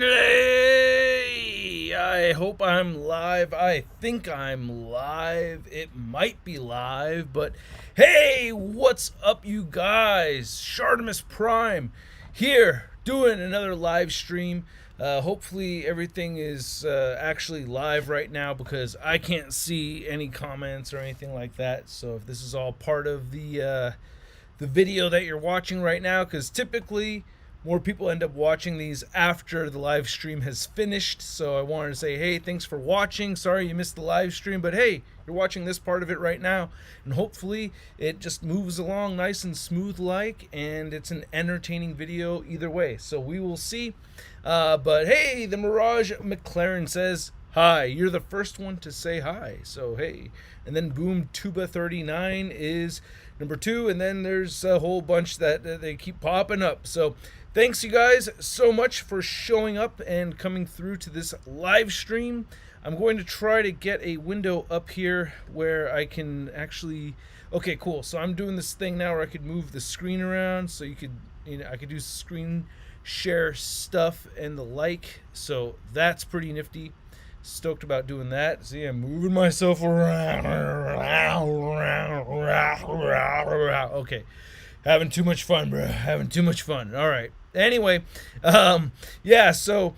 Hey, I hope I'm live. I think I'm live. It might be live, but hey, what's up, you guys? ShartimusPrime here doing another live stream. Hopefully everything is actually live right now because I can't see any comments or anything like that. So if this is all part of the video that you're watching right now, because typically more people end up watching these after the live stream has finished. So I wanted to say, hey, thanks for watching. Sorry you missed the live stream, but hey, you're watching this part of it right now, and hopefully it just moves along nice and smooth like, and it's an entertaining video either way. So we will see. But hey, the Mirage McLaren says hi. You're the first one to say hi, so hey. And then Boom Tuba 39 is number 2, and then there's a whole bunch that they keep popping up. So thanks, you guys, so much for showing up and coming through to this live stream. I'm going to try to get a window up here where I can actually... Okay, cool. So I'm doing this thing now where I could move the screen around, so I could do screen share stuff and the like. So that's pretty nifty. Stoked about doing that. See, I'm moving myself around. Okay. Having too much fun, bro. Having too much fun. All right. Anyway, yeah, so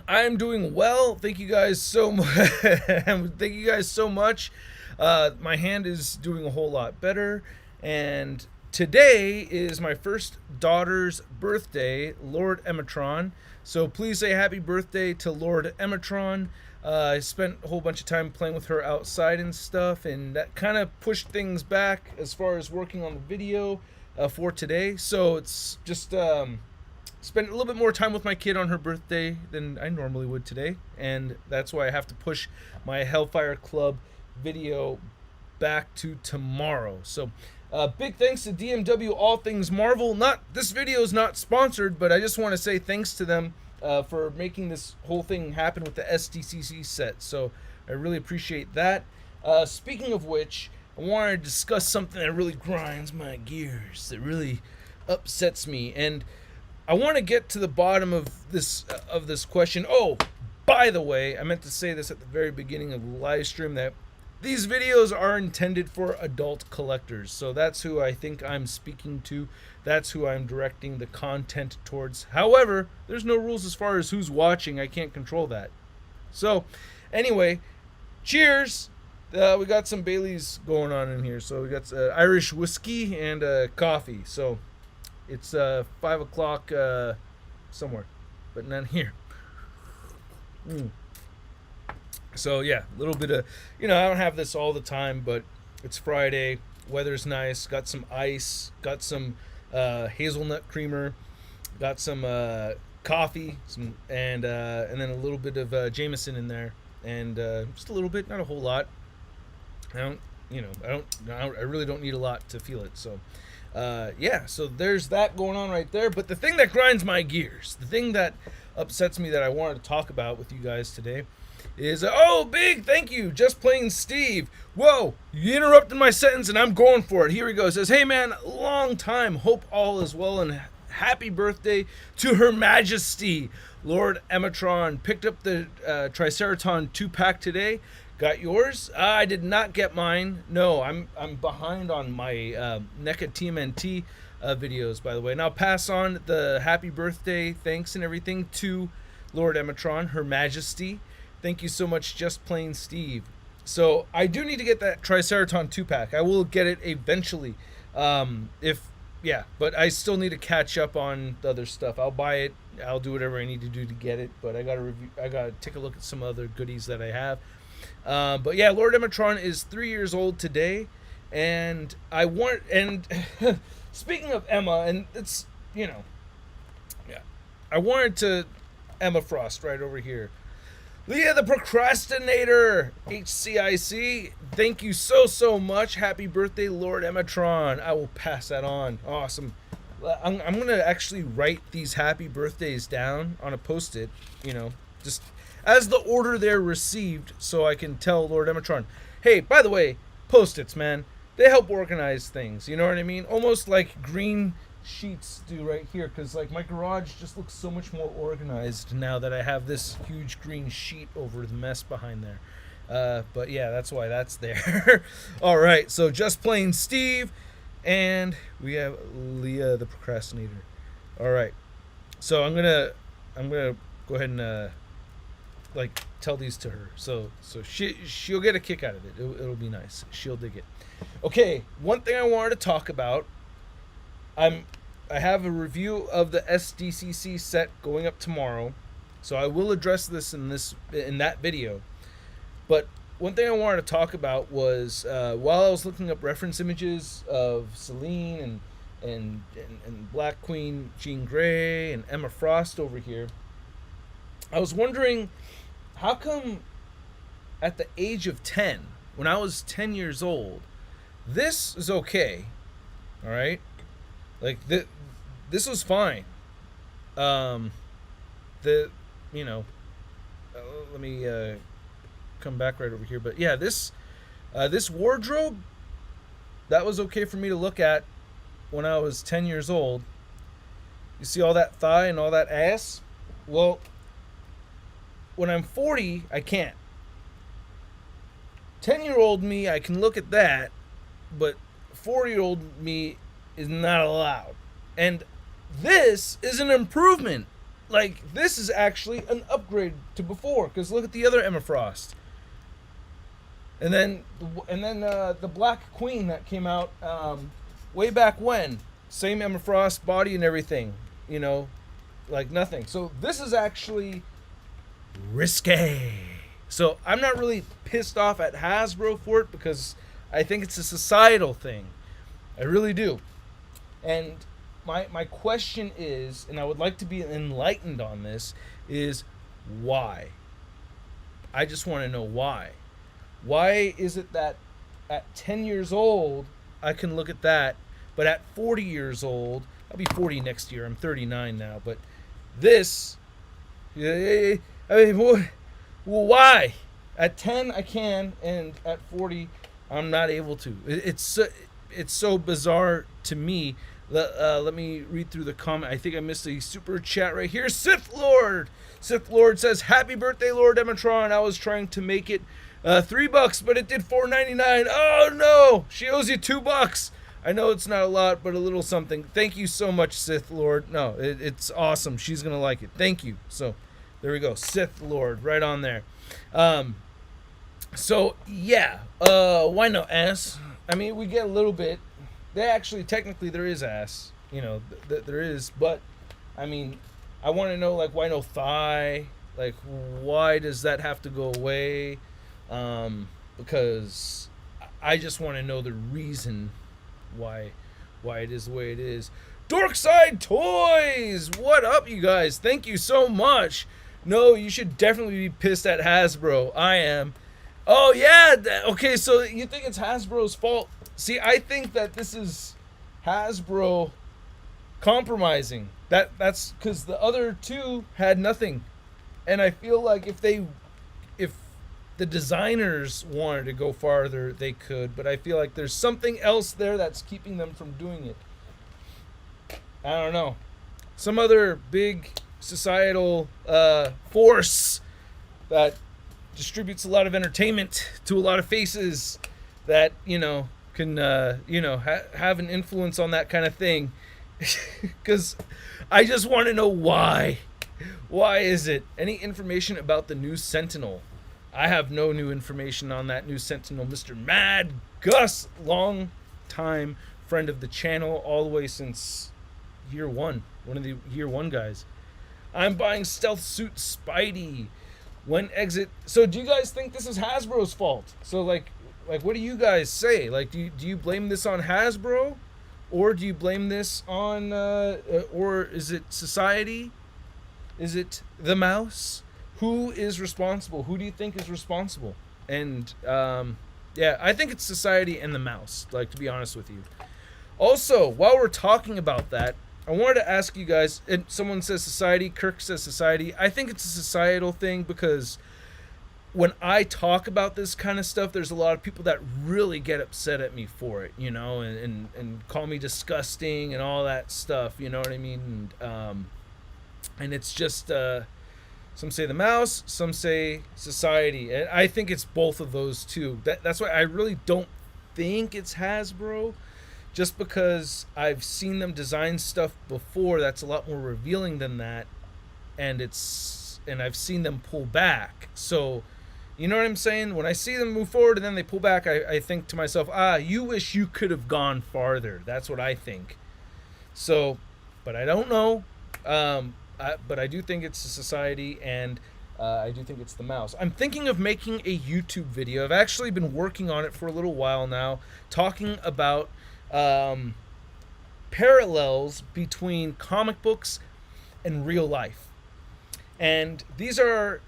I'm doing well. Thank you guys so much. Thank you guys so much. My hand is doing a whole lot better, and today is my first daughter's birthday, Lord Emmatron. So please say happy birthday to Lord Emmatron. I spent a whole bunch of time playing with her outside and stuff, and that kind of pushed things back as far as working on the video for today. So it's just spent a little bit more time with my kid on her birthday than I normally would today, and that's why I have to push my Hellfire Club video back to tomorrow. So big thanks to DMW All Things Marvel. This video is not sponsored, but I just want to say thanks to them for making this whole thing happen with the SDCC set. So I really appreciate that. Speaking of which, I want to discuss something that really grinds my gears, that really upsets me, and I want to get to the bottom of this question. Oh, by the way, I meant to say this at the very beginning of the live stream, that these videos are intended for adult collectors. So that's who I think I'm speaking to. That's who I'm directing the content towards. However, there's no rules as far as who's watching. I can't control that. So anyway, cheers. We got some Baileys going on in here. So we got Irish whiskey and coffee. So it's 5 o'clock somewhere, but not here. So yeah, a little bit of, I don't have this all the time, but it's Friday, weather's nice, got some ice, got some hazelnut creamer, got some coffee, and then a little bit of Jameson in there, and just a little bit, not a whole lot. I really don't need a lot to feel it. So yeah, so there's that going on right there. But the thing that grinds my gears, the thing that upsets me that I wanted to talk about with you guys today is, oh, big thank you, Just Plain Steve. Whoa, you interrupted my sentence and I'm going for it. Here we go. It says, hey man, long time, hope all is well, and happy birthday to Her Majesty Lord Emmatron. Picked up the Triceraton 2-pack today. Got yours? I did not get mine. No, I'm behind on my NECA TMNT videos, by the way. Now pass on the happy birthday thanks and everything to Lord Emmatron, Her Majesty. Thank you so much, Just Plain Steve. So I do need to get that Triceraton 2-pack. I will get it eventually. But I still need to catch up on the other stuff. I'll buy it. I'll do whatever I need to do to get it. But I gotta take a look at some other goodies that I have. But yeah, Lord Emmatron is 3 years old today, and speaking of Emma, and it's I wanted to Emma Frost right over here. Leah the Procrastinator, HCIC, thank you so much. Happy birthday, Lord Emmatron. I will pass that on. Awesome. I'm going to actually write these happy birthdays down on a Post-it, just as the order they're received, so I can tell Lord Emmatron, hey, by the way, Post-its, man, they help organize things, you know what I mean? Almost like green sheets do right here, because like my garage just looks so much more organized now that I have this huge green sheet over the mess behind there. But yeah, that's why that's there. All right, so Just Plain Steve, and we have Leah the procrastinator. All right, so I'm gonna go ahead and like tell these to her, so she'll get a kick out of it. It'll be nice. She'll dig it. Okay, one thing I wanted to talk about. I have a review of the SDCC set going up tomorrow, so I will address this in that video. But one thing I wanted to talk about was while I was looking up reference images of Celine and Black Queen Jean Grey and Emma Frost over here, I was wondering, how come at the age of 10, when I was 10 years old, this is okay, all right? Like, this was fine. Let me come back right over here. But yeah, this wardrobe, that was okay for me to look at when I was 10 years old. You see all that thigh and all that ass? Well, when I'm 40, I can't. 10-year-old me, I can look at that, but 40-year-old me is not allowed. And this is an improvement. Like, this is actually an upgrade to before, because look at the other Emma Frost. And then the Black Queen that came out way back when, same Emma Frost body and everything, you know, like nothing. So this is actually risque. So I'm not really pissed off at Hasbro for it, because I think it's a societal thing. I really do. And my question is, and I would like to be enlightened on this, is why? I just want to know why. Why is it that at 10 years old, I can look at that, but at 40 years old, I'll be 40 next year, I'm 39 now, but this, I mean, well, why? At 10, I can, and at 40, I'm not able to. It's so bizarre to me. Let me read through the comment. I think I missed a super chat right here. Sith Lord says, "Happy birthday, Lord Emmatron. I was trying to make it $3, but it did $4.99. Oh no, she owes you $2. I know it's not a lot, but a little something. Thank you so much, Sith Lord. No, it's awesome. She's gonna like it. Thank you. So there we go, Sith Lord, right on there. So yeah, why no ass? I mean, we get a little bit. Technically, there is ass. You know, there is. But, I mean, I want to know, like, why no thigh? Like, why does that have to go away? Because I just want to know the reason why it is the way it is. Dorkside Toys! What up, you guys? Thank you so much. No, you should definitely be pissed at Hasbro. I am. Oh, yeah. Okay, so you think it's Hasbro's fault? See, I think that this is Hasbro compromising. That's because the other two had nothing. And I feel like if the designers wanted to go farther, they could. But I feel like there's something else there that's keeping them from doing it. I don't know. Some other big societal force that distributes a lot of entertainment to a lot of faces that, you know, can have an influence on that kind of thing. Because I just want to know why. Why is it? Any information about the new Sentinel? I have no new information on that new Sentinel. Mr. Mad Gus, long time friend of the channel, all the way since year one of the year one guys. I'm buying Stealth Suit Spidey. When exit. So do you guys think this is Hasbro's fault? So like what do you guys say? Like, do you blame this on Hasbro, or do you blame this on or is it society? Is it the mouse? Who is responsible? Who do you think is responsible? And yeah, I think it's society and the mouse, like, to be honest with you. Also, while we're talking about that, I wanted to ask you guys, and someone says society, Kirk says society. I think it's a societal thing because when I talk about this kind of stuff, there's a lot of people that really get upset at me for it, and call me disgusting and all that stuff, you know what I mean? And it's just, some say the mouse, some say society. And I think it's both of those too. That's why I really don't think it's Hasbro, just because I've seen them design stuff before that's a lot more revealing than that, and I've seen them pull back. So, you know what I'm saying? When I see them move forward and then they pull back, I think to myself, you wish you could have gone farther. That's what I think. So, but I don't know. But I do think it's a society, and I do think it's the mouse. I'm thinking of making a YouTube video. I've actually been working on it for a little while now, talking about parallels between comic books and real life. And these are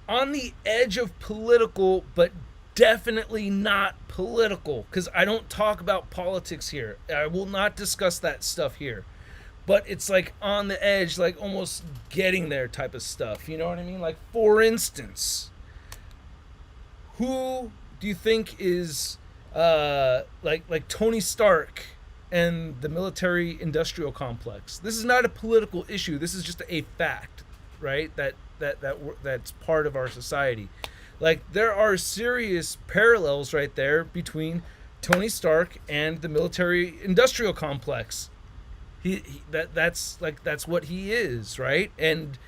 on the edge of political, but definitely not political, because I don't talk about politics here. I will not discuss that stuff here. But it's like on the edge, like almost getting there type of stuff. You know what I mean? Like, for instance, who do you think is like Tony Stark and the military industrial complex? This is not a political issue. This is just a fact, right? That's part of our society. Like, there are serious parallels right there between Tony Stark and the military industrial complex. That's what he is, right? And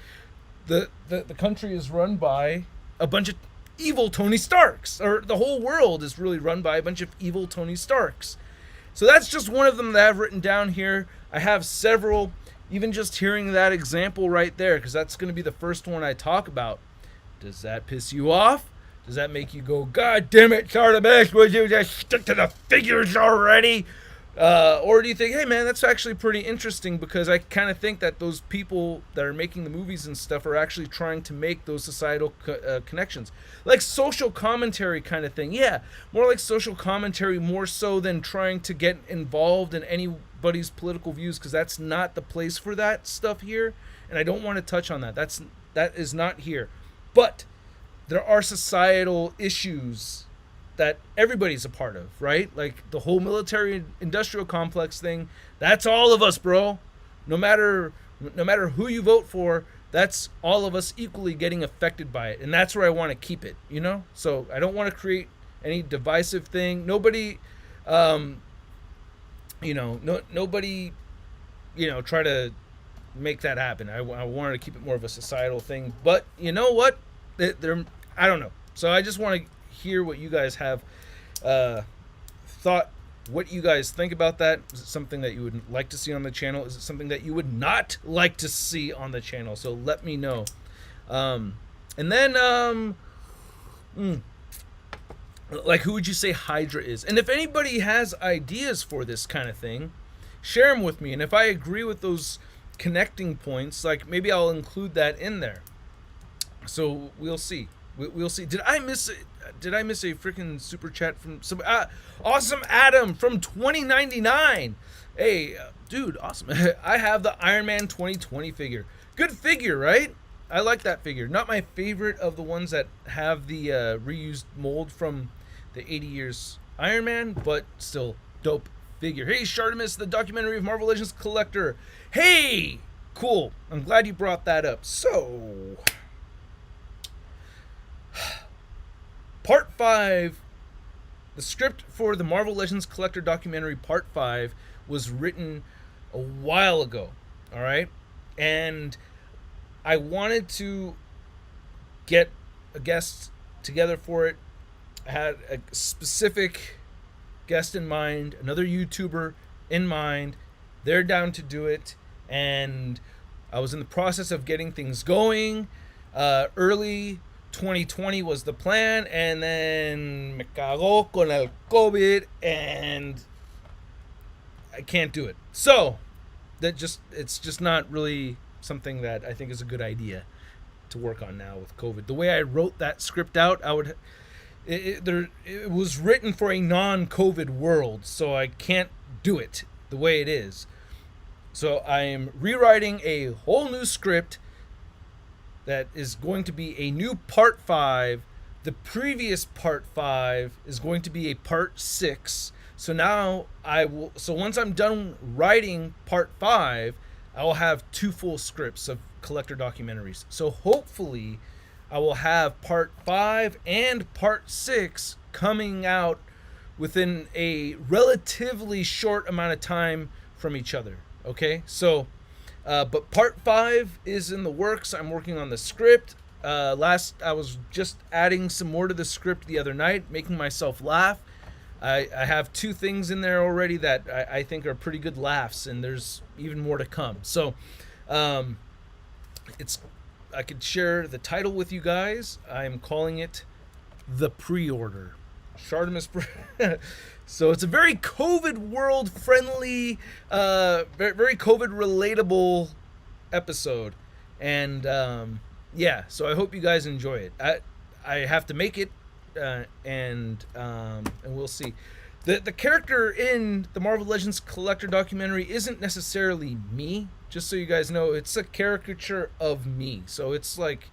the country is run by a bunch of evil Tony Starks, or the whole world is really run by a bunch of evil Tony Starks. So that's just one of them that I've written down here. I have several, even just hearing that example right there, because that's going to be the first one I talk about. Does that piss you off? Does that make you go, God damn it, Shartimus, would you just stick to the figures already? Or do you think, hey man, that's actually pretty interesting, because I kind of think that those people that are making the movies and stuff are actually trying to make those societal connections. Like social commentary kind of thing. Yeah, more like social commentary, more so than trying to get involved in anybody's political views, because that's not the place for that stuff here. And I don't want to touch on that. That is not here. But there are societal issues that everybody's a part of, right? Like the whole military industrial complex thing, that's all of us, bro. No matter who you vote for, that's all of us equally getting affected by it. And that's where I want to keep it, So I don't want to create any divisive thing. Nobody, nobody, try to make that happen. I wanted to keep it more of a societal thing. But you know what? I don't know. So I just want to hear what you guys have thought, what you guys think about that. Is it something that you would like to see on the channel? Is it something that you would not like to see on the channel? So let me know. And then like, who would you say Hydra is? And if anybody has ideas for this kind of thing, share them with me. And if I agree with those connecting points, like, maybe I'll include that in there. So we'll see. We'll see. Did I miss a freaking super chat from some awesome Adam from 2099? Hey, dude, awesome. I have the Iron Man 2020 figure. Good figure, right? I like that figure. Not my favorite of the ones that have the reused mold from the 80 years Iron Man, but still dope figure. Hey, Shartimus, the documentary of Marvel Legends collector. Hey, cool. I'm glad you brought that up. So, Part 5, the script for the Marvel Legends Collector documentary Part 5 was written a while ago, all right? And I wanted to get a guest together for it. I had a specific guest in mind, another YouTuber in mind. They're down to do it, and I was in the process of getting things going. Early 2020 was the plan, and then me cagó con el COVID, and I can't do it. So it's just not really something that I think is a good idea to work on now with COVID. The way I wrote that script out, it was written for a non-COVID world, so I can't do it the way it is. So I am rewriting a whole new script that is going to be a new part 5. The previous part 5 is going to be a part 6. So now so once I'm done writing part 5, I will have 2 full scripts of collector documentaries. So hopefully I will have part 5 and part 6 coming out within a relatively short amount of time from each other. Okay, so but part 5 is in the works. I'm working on the script. I was just adding some more to the script the other night, making myself laugh. I have 2 things in there already that I think are pretty good laughs, and there's even more to come. So I could share the title with you guys. I'm calling it The Pre-Order. ShartimusPrime. So it's a very COVID world friendly, very COVID relatable episode, and so I hope you guys enjoy it. I have to make it, and we'll see. The character in the Marvel Legends collector documentary isn't necessarily me. Just so you guys know, it's a caricature of me. So it's like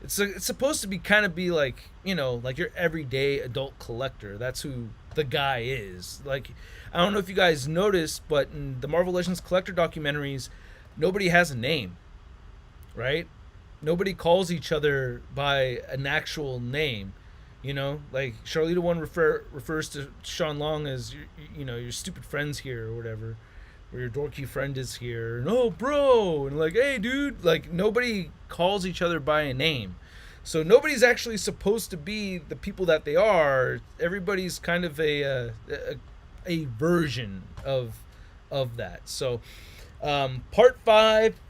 it's supposed to be kind of be like, you know, like your everyday adult collector. That's who the guy is. Like, I don't know if you guys noticed, but in the Marvel Legends collector documentaries, nobody has a name, right? Nobody calls each other by an actual name. You know, like Charlita 1 refers to Sean Long as your stupid friend's here or whatever, or your dorky friend is here, and oh bro, and like, hey dude, like nobody calls each other by a name. So nobody's actually supposed to be the people that they are. Everybody's kind of a version of that. So part 5,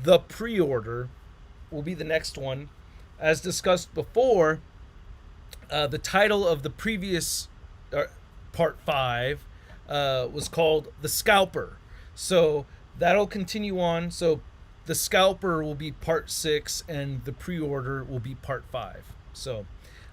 The Pre-Order, will be the next one. As discussed before, the title of the previous part 5 was called The Scalper. So that'll continue on. So The Scalper will be part 6, and The Pre-Order will be part 5. So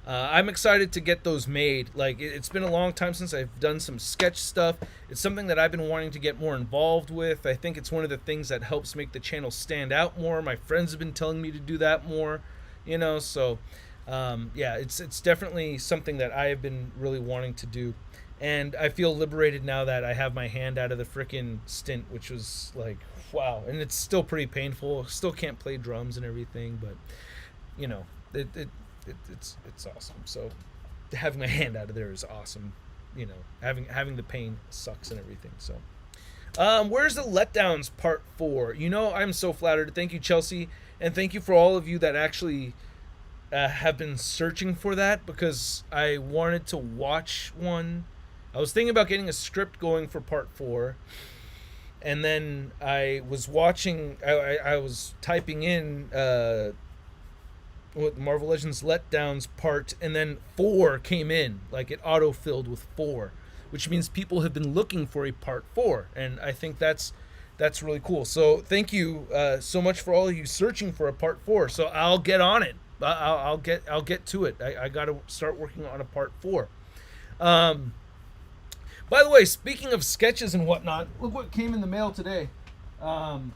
I'm excited to get those made. Like, it's been a long time since I've done some sketch stuff. It's something that I've been wanting to get more involved with. I think it's one of the things that helps make the channel stand out more. My friends have been telling me to do that more, you know, so it's definitely something that I have been really wanting to do. And I feel liberated now that I have my hand out of the frickin' stint, which was like, wow. And it's still pretty painful. Still can't play drums and everything, but you know, it's awesome. So having my hand out of there is awesome. You know, having the pain sucks and everything. So where's the letdowns part 4? You know, I'm so flattered. Thank you, Chelsea, and thank you for all of you that actually have been searching for that, because I wanted to watch one. I was thinking about getting a script going for part 4, and then I was watching. I was typing in what Marvel Legends letdowns part, and then 4 came in. Like, it auto-filled with 4, which means people have been looking for a part 4, and I think that's really cool. So thank you so much for all of you searching for a part 4. So I'll get on it. I'll get to it. I got to start working on a part 4. By the way, speaking of sketches and whatnot, look what came in the mail today. Hold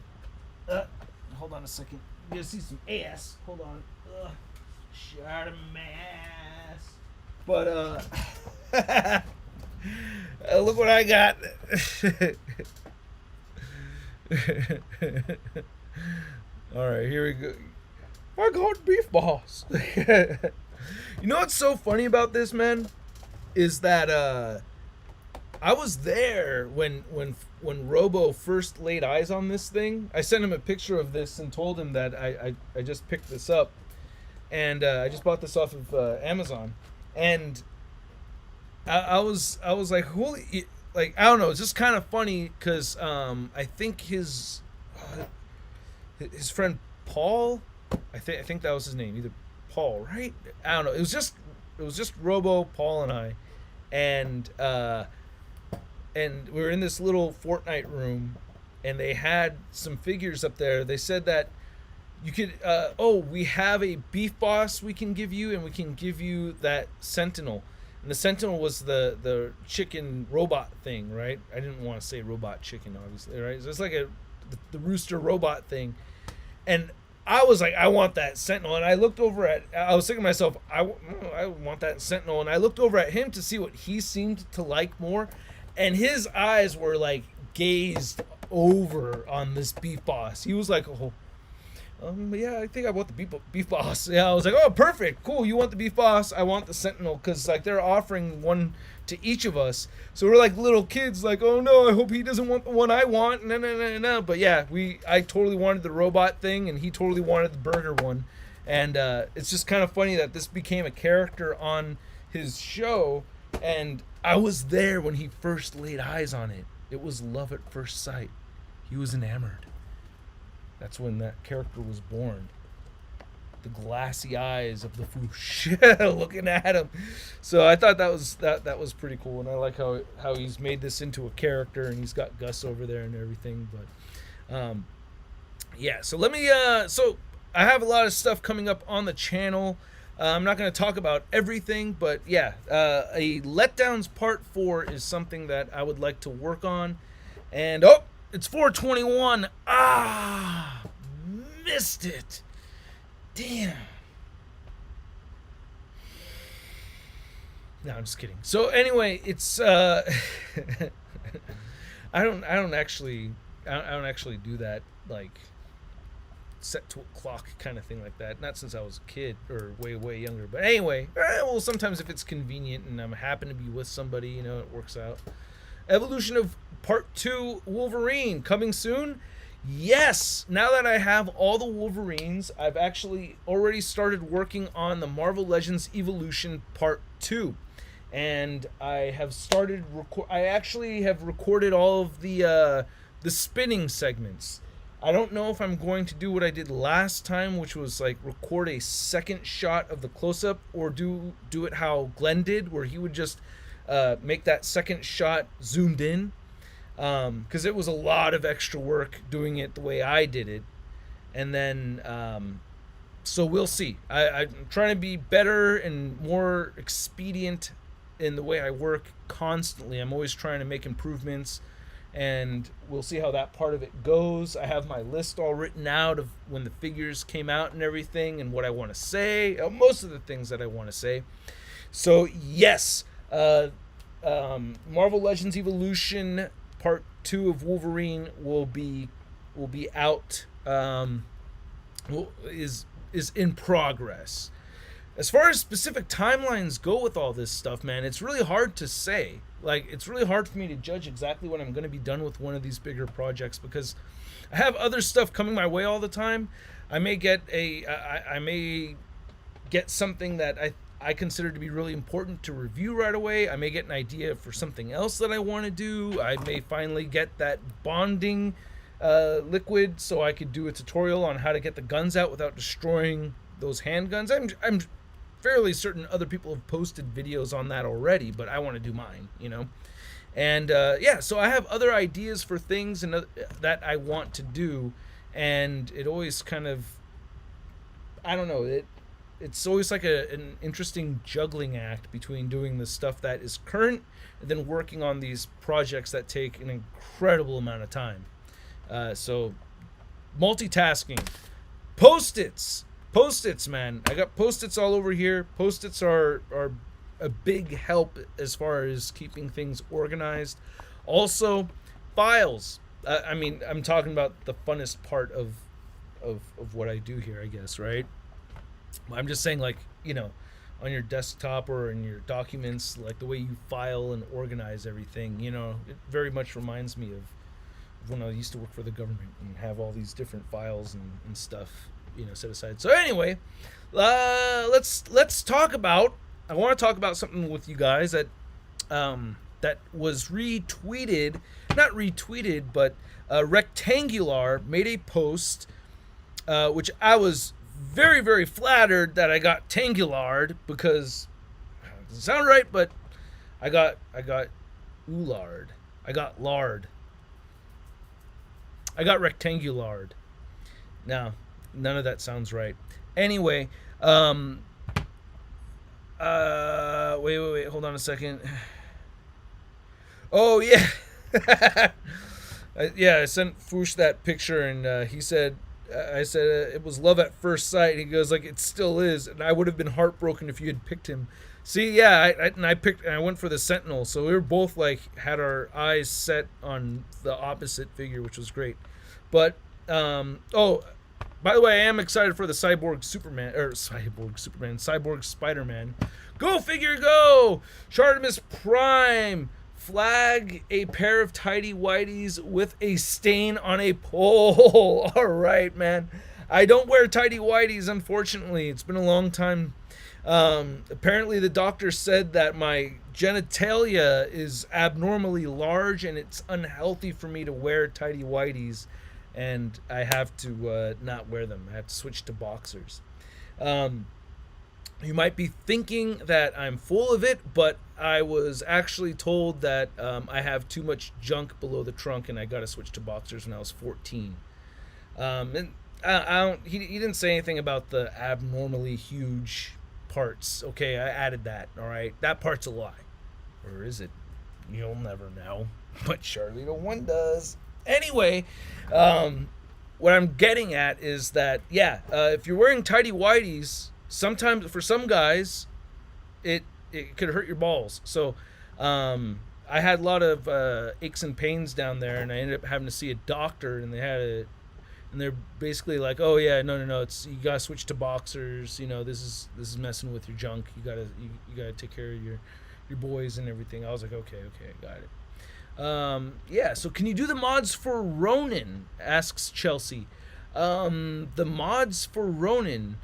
on a second. You gonna see some ass. Hold on. Shartimus. But look what I got. All right, here we go. I got beef balls. You know what's so funny about this, man, is that I was there when Robo first laid eyes on this thing. I sent him a picture of this and told him that I just picked this up, and I just bought this off of Amazon, and I was like, holy, like, I don't know, it's just kind of funny because I think his friend Paul, I think that was his name, either Paul, right? I don't know. It was just Robo, Paul, and I, and we were in this little Fortnite room, and they had some figures up there. They said that you could, we have a beef boss we can give you, and we can give you that Sentinel. And the Sentinel was the chicken robot thing, right? I didn't want to say robot chicken, obviously, right? So it's like the rooster robot thing. And I was like, I want that Sentinel, and I looked over at. I was thinking to myself, I want that Sentinel, and I looked over at him to see what he seemed to like more, and his eyes were like gazed over on this Beef Boss. He was like, oh, yeah, I think I want the beef Boss. Yeah, I was like, oh, perfect, cool. You want the Beef Boss? I want the Sentinel, because like they're offering one to each of us. So we're like little kids, like, oh no, I hope he doesn't want the one I want. No. But yeah, I totally wanted the robot thing, and he totally wanted the burger one. And it's just kind of funny that this became a character on his show, and I was there when he first laid eyes on it. It was love at first sight. He was enamored. That's when that character was born. The glassy eyes of the Foosh looking at him. So I thought that was pretty cool, and I like how he's made this into a character, and he's got Gus over there and everything. But yeah, so let me so I have a lot of stuff coming up on the channel. I'm not going to talk about everything, but yeah, a Letdowns Part 4 is something that I would like to work on. And oh, it's 421. Ah, missed it. Damn. No, I'm just kidding. So anyway, it's I don't actually do that, like set to a clock kind of thing like that. Not since I was a kid or way younger. But anyway, well, sometimes if it's convenient and I'm happen to be with somebody, you know, it works out. Evolution of Part 2 Wolverine coming soon. Yes, now that I have all the Wolverines, I've actually already started working on the Marvel Legends Evolution Part 2. And I have started I actually have recorded all of the spinning segments. I don't know if I'm going to do what I did last time, which was like record a second shot of the close-up, or do it how Glenn did, where he would just make that second shot zoomed in. Because it was a lot of extra work doing it the way I did it. And then, so we'll see. I'm trying to be better and more expedient in the way I work constantly. I'm always trying to make improvements, and we'll see how that part of it goes. I have my list all written out of when the figures came out and everything, and what I want to say, most of the things that I want to say. So yes, Marvel Legends Evolution Part 2 of Wolverine will be out, is in progress. As far as specific timelines go with all this stuff, man, it's really hard to say. Like, it's really hard for me to judge exactly when I'm going to be done with one of these bigger projects, because I have other stuff coming my way all the time. I may get I may get something that I consider to be really important to review right away. I may get an idea for something else that I want to do. I may finally get that bonding liquid so I could do a tutorial on how to get the guns out without destroying those handguns. I'm fairly certain other people have posted videos on that already, but I want to do mine, you know. And yeah, so I have other ideas for things and that I want to do, and it always kind of, I don't know, it's always like an interesting juggling act between doing the stuff that is current and then working on these projects that take an incredible amount of time. So multitasking. Post-its, man. I got Post-its all over here. Post-its are a big help as far as keeping things organized. Also, files. I mean, I'm talking about the funnest part of what I do here, I guess, right? I'm just saying, like, you know, on your desktop or in your documents, like the way you file and organize everything, you know, it very much reminds me of when I used to work for the government and have all these different files and stuff, you know, set aside. So anyway, let's talk about, I want to talk about something with you guys that that was retweeted, not retweeted, but Rectangular made a post, which I was very, very flattered that I got Tangulared, because it doesn't sound right, but I got Ulard. I got lard. I got Rectangulard. Now, none of that sounds right. Anyway, wait, hold on a second. Oh, yeah. Yeah, I sent Foosh that picture, and he said, I said it was love at first sight. He goes like, it still is, and I would have been heartbroken if you had picked him. See, yeah, I went for the Sentinel, so we were both like had our eyes set on the opposite figure, which was great. But oh, by the way, I am excited for the Cyborg Spider-Man. Go figure, go! Shartimus Prime. Flag a pair of tidy whities with a stain on a pole. All right, man. I don't wear tidy whities, unfortunately. It's been a long time. Apparently, the doctor said that my genitalia is abnormally large and it's unhealthy for me to wear tidy whities, and I have to not wear them. I have to switch to boxers. You might be thinking that I'm full of it, but I was actually told that I have too much junk below the trunk and I got to switch to boxers when I was 14. And he didn't say anything about the abnormally huge parts. Okay, I added that, all right? That part's a lie. Or is it? You'll never know. But Charlie the One does. Anyway, what I'm getting at is that, if you're wearing tidy whities, sometimes for some guys, it could hurt your balls. So I had a lot of aches and pains down there, and I ended up having to see a doctor, and they're basically like, oh yeah, no, it's you gotta switch to boxers. You know, this is messing with your junk. You gotta take care of your boys and everything. I was like, okay, I got it. So can you do the mods for Ronin? Asks Chelsea. The mods for Ronin.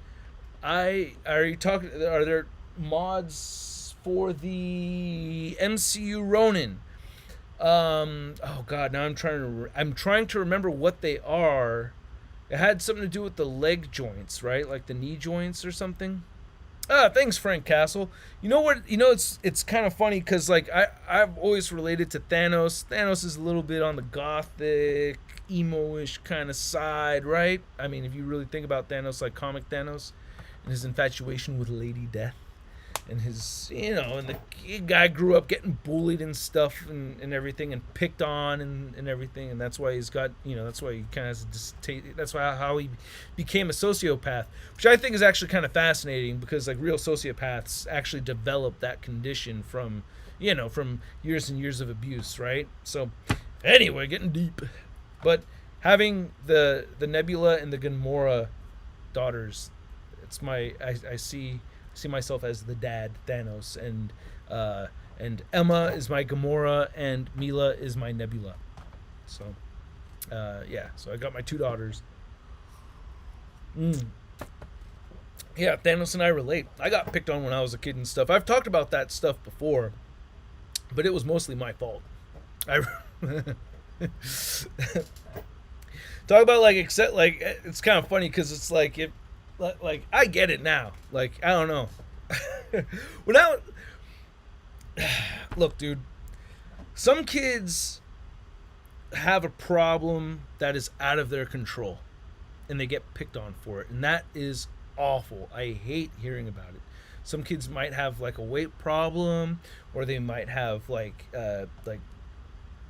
Are there mods for the MCU Ronin? Oh god, now I'm trying to remember what they are. It had something to do with the leg joints, right? Like the knee joints or something. Thanks, Frank Castle. You know what? It's kind of funny because like I've always related to Thanos. Thanos is a little bit on the gothic, emo-ish kind of side, right? I mean, if you really think about Thanos, like comic Thanos, and his infatuation with Lady Death, and his, and the guy grew up getting bullied and stuff and everything, and picked on and everything, and that's why he's got, that's why he kind of has that's why how he became a sociopath, which I think is actually kind of fascinating, because like real sociopaths actually develop that condition from years and years of abuse, right? So anyway, getting deep, but having the Nebula and the Gamora daughters, it's I see myself as the dad, Thanos, and Emma is my Gamora, and Mila is my Nebula. So, so I got my two daughters. Yeah, Thanos and I relate. I got picked on when I was a kid and stuff. I've talked about that stuff before, but it was mostly my fault. Talk about it's kind of funny because it's like if. Like, I get it now. Like, I don't know. Look, dude. Some kids have a problem that is out of their control, and they get picked on for it, and that is awful. I hate hearing about it. Some kids might have like a weight problem, or they might have like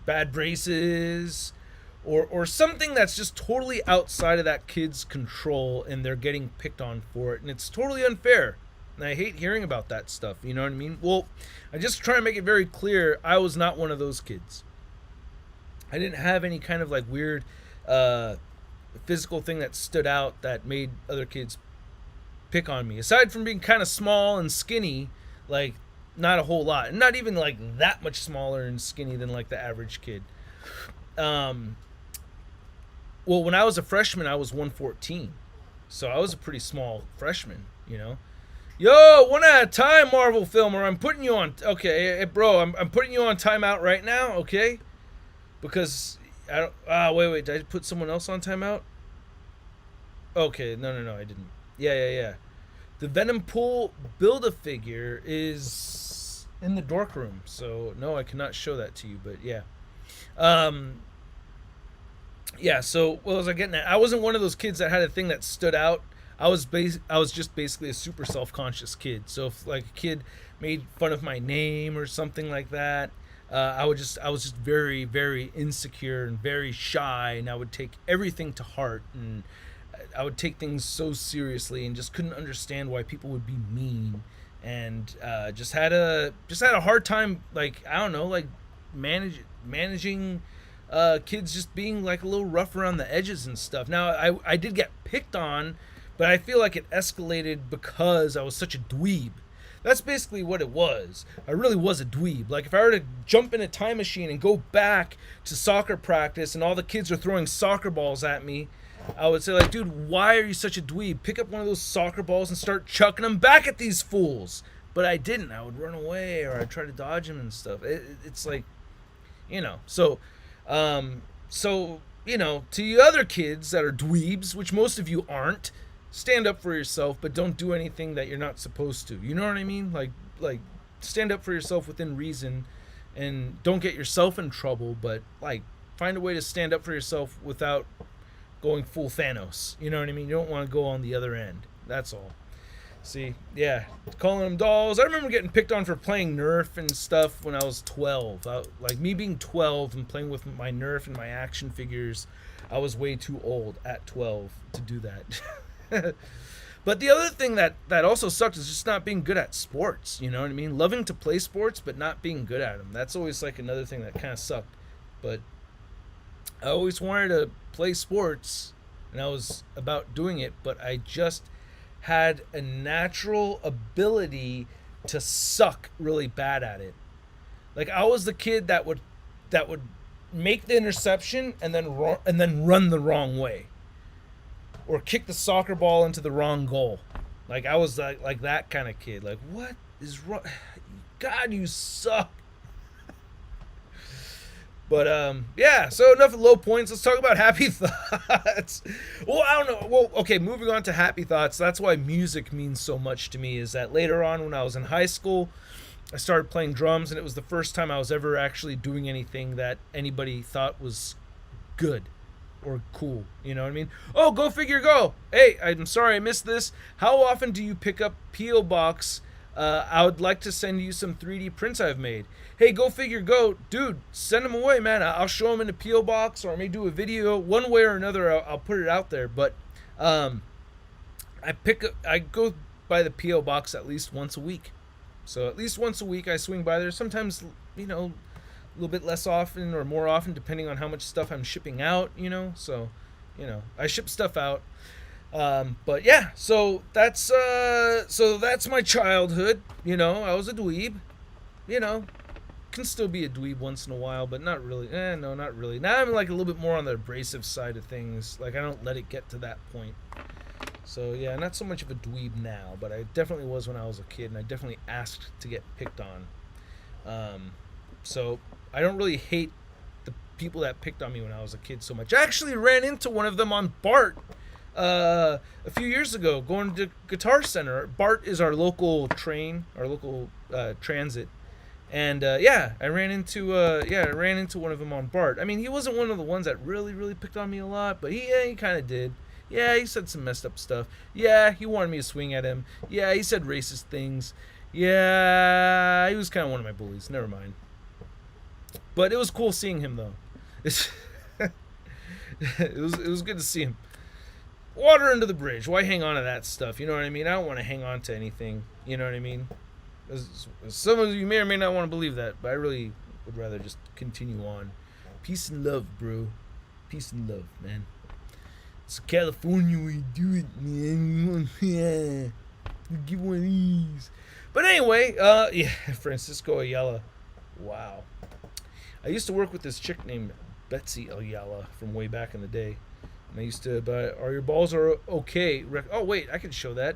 bad braces, or something that's just totally outside of that kid's control, and they're getting picked on for it, and it's totally unfair. And I hate hearing about that stuff, you know what I mean? Well, I just try to make it very clear, I was not one of those kids. I didn't have any kind of like weird physical thing that stood out that made other kids pick on me. Aside from being kind of small and skinny, like not a whole lot, and not even like that much smaller and skinny than like the average kid. Well, when I was a freshman, I was 114. So I was a pretty small freshman, Yo, one at a time, Marvel Filmer. I'm putting you on... Okay, bro, I'm putting you on timeout right now, okay? Because... I don't... wait. Did I put someone else on timeout? Okay, no, I didn't. Yeah. The Venom Pool Build-A-Figure is in the dork room. So, no, I cannot show that to you, but yeah. So what was I getting at? I wasn't one of those kids that had a thing that stood out. I was just basically a super self-conscious kid. So if like a kid made fun of my name or something like that, I was just very, very insecure and very shy, and I would take everything to heart, and I would take things so seriously and just couldn't understand why people would be mean, and just had a hard time, like, I don't know, like managing kids just being like a little rough around the edges and stuff. Now I did get picked on, but I feel like it escalated because I was such a dweeb. That's basically what it was. I really was a dweeb. Like, if I were to jump in a time machine and go back to soccer practice and all the kids are throwing soccer balls at me, I would say, like, dude, why are you such a dweeb? Pick up one of those soccer balls and start chucking them back at these fools. But I didn't. I would run away, or I'd try to dodge them and stuff. It's like, you know. So, you know, to you other kids that are dweebs, which most of you aren't, stand up for yourself, but don't do anything that you're not supposed to. You know what I mean? Like stand up for yourself within reason, and don't get yourself in trouble, but like find a way to stand up for yourself without going full Thanos. You know what I mean? You don't want to go on the other end. That's all. See, yeah, calling them dolls. I remember getting picked on for playing Nerf and stuff when I was 12. Like, me being 12 and playing with my Nerf and my action figures, I was way too old at 12 to do that. But the other thing that also sucked is just not being good at sports. You know what I mean? Loving to play sports, but not being good at them. That's always like another thing that kind of sucked. But I always wanted to play sports, and I was about doing it, but I just had a natural ability to suck really bad at it. Like, I was the kid that would make the interception and then run the wrong way, or kick the soccer ball into the wrong goal. Like, I was like that kind of kid. Like, what is wrong? God, you suck. But yeah, so enough of low points. Let's talk about happy thoughts. Well, I don't know. Well, okay, moving on to happy thoughts. That's why music means so much to me, is that later on when I was in high school, I started playing drums, and it was the first time I was ever actually doing anything that anybody thought was good or cool. You know what I mean? Oh, go figure, go. Hey, I'm sorry I missed this. How often do you pick up P.O. Box? I would like to send you some 3D prints I've made. Hey, go figure, go. Dude, send them away, man. I'll show them in a P.O. Box, or I may do a video. One way or another, I'll put it out there. But I go by the P.O. Box at least once a week. So at least once a week I swing by there. Sometimes, you know, a little bit less often or more often, depending on how much stuff I'm shipping out, you know. So, you know, I ship stuff out. But yeah, so that's my childhood. You know, I was a dweeb. You know, can still be a dweeb once in a while, but not really. No, not really. Now I'm like a little bit more on the abrasive side of things. Like, I don't let it get to that point. So yeah, not so much of a dweeb now, but I definitely was when I was a kid, and I definitely asked to get picked on. So I don't really hate the people that picked on me when I was a kid so much. I actually ran into one of them on BART a few years ago, going to Guitar Center. BART is our local train, our local transit, and yeah, I ran into one of them on BART. I mean, he wasn't one of the ones that really picked on me a lot, but he kind of did. Yeah, he said some messed up stuff. Yeah, he wanted me to swing at him. Yeah, he said racist things. Yeah, he was kind of one of my bullies. Never mind. But it was cool seeing him, though. It was good to see him. Water under the bridge. Why hang on to that stuff? You know what I mean? I don't want to hang on to anything. You know what I mean? Some of you may or may not want to believe that, but I really would rather just continue on. Peace and love, bro. Peace and love, man. It's California where you do it, man. Yeah. You get one of these. But anyway, yeah, Francisco Ayala. Wow. I used to work with this chick named Betsy Ayala from way back in the day. And I used to buy, are your balls okay? Oh, wait, I can show that.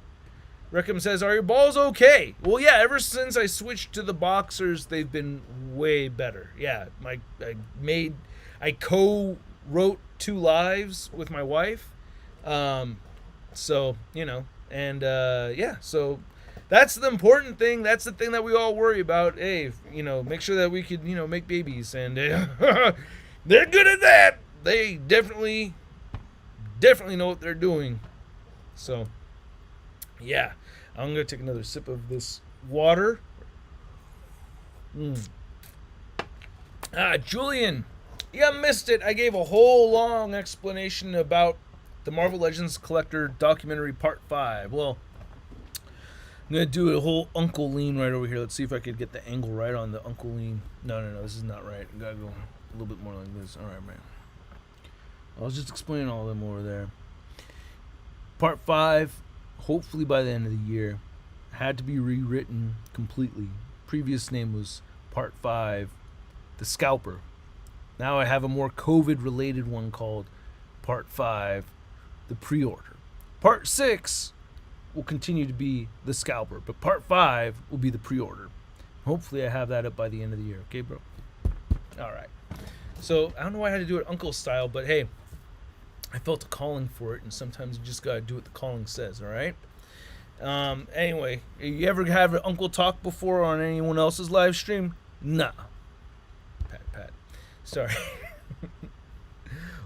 Reckham says, are your balls okay? Well, yeah, ever since I switched to the boxers, they've been way better. Yeah, I co-wrote 2 lives with my wife. So, you know, and yeah, so that's the important thing. That's the thing that we all worry about. Hey, you know, make sure that we could, you know, make babies, and they're good at that. They definitely know what they're doing. So, yeah, I'm gonna take another sip of this water. Julian, you missed it. I gave a whole long explanation about the Marvel Legends Collector documentary part 5. Well, I'm going to do a whole Uncle Lean right over here. Let's see if I could get the angle right on the Uncle Lean. No, this is not right. I got to go a little bit more like this. All right, man. I was just explaining all of them over there. Part 5, hopefully by the end of the year, had to be rewritten completely. Previous name was Part 5, The Scalper. Now I have a more COVID-related one called Part 5, The Pre-Order. Part 6 will continue to be The Scalper, but Part 5 will be The Pre-Order. Hopefully I have that up by the end of the year. Okay, bro? All right. So I don't know why I had to do it uncle style, but hey, I felt a calling for it, and sometimes you just got to do what the calling says, all right? Anyway, you ever have an uncle talk before on anyone else's live stream? Nah. Pat. Sorry.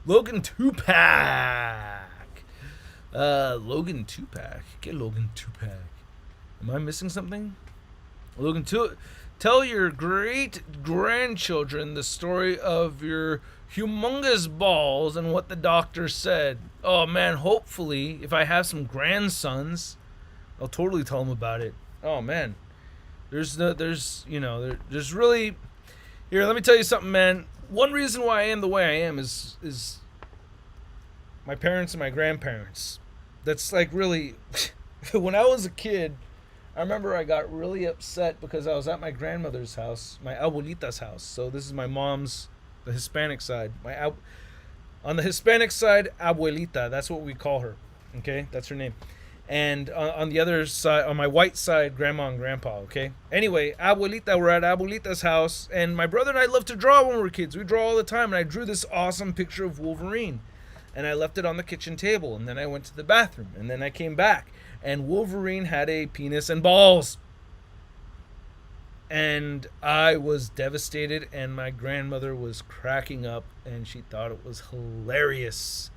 Logan 2-pack. Logan 2-pack. Get Logan 2-pack. Am I missing something? Logan 2. Tell your great grandchildren the story of your humongous balls and what the doctor said. Oh man, hopefully, if I have some grandsons, I'll totally tell them about it. Oh man, there's really. Here, let me tell you something, man. One reason why I am the way I am is my parents and my grandparents. That's like really. When I was a kid, I remember I got really upset because I was at my grandmother's house, my abuelita's house. So this is my mom's, the Hispanic side. On the Hispanic side, abuelita. That's what we call her. Okay, that's her name. And on the other side, on my white side, grandma and grandpa. Okay. Anyway, abuelita. We're at abuelita's house, and my brother and I loved to draw when we were kids. We draw all the time, and I drew this awesome picture of Wolverine, and I left it on the kitchen table, and then I went to the bathroom, and then I came back. And Wolverine had a penis and balls. And I was devastated, and my grandmother was cracking up, and she thought it was hilarious.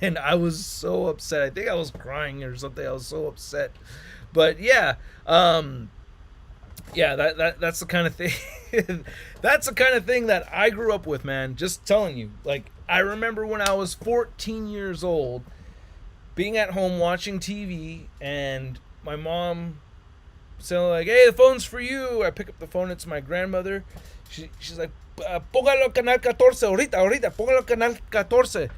And I was so upset. I think I was crying or something. I was so upset. But yeah, that's the kind of thing. That's the kind of thing that I grew up with, man. Just telling you. Like, I remember when I was 14 years old, being at home watching TV, and my mom saying like, "Hey, the phone's for you." I pick up the phone. It's my grandmother. She's like, "Póngalo canal 14 ahorita. Póngalo canal 14.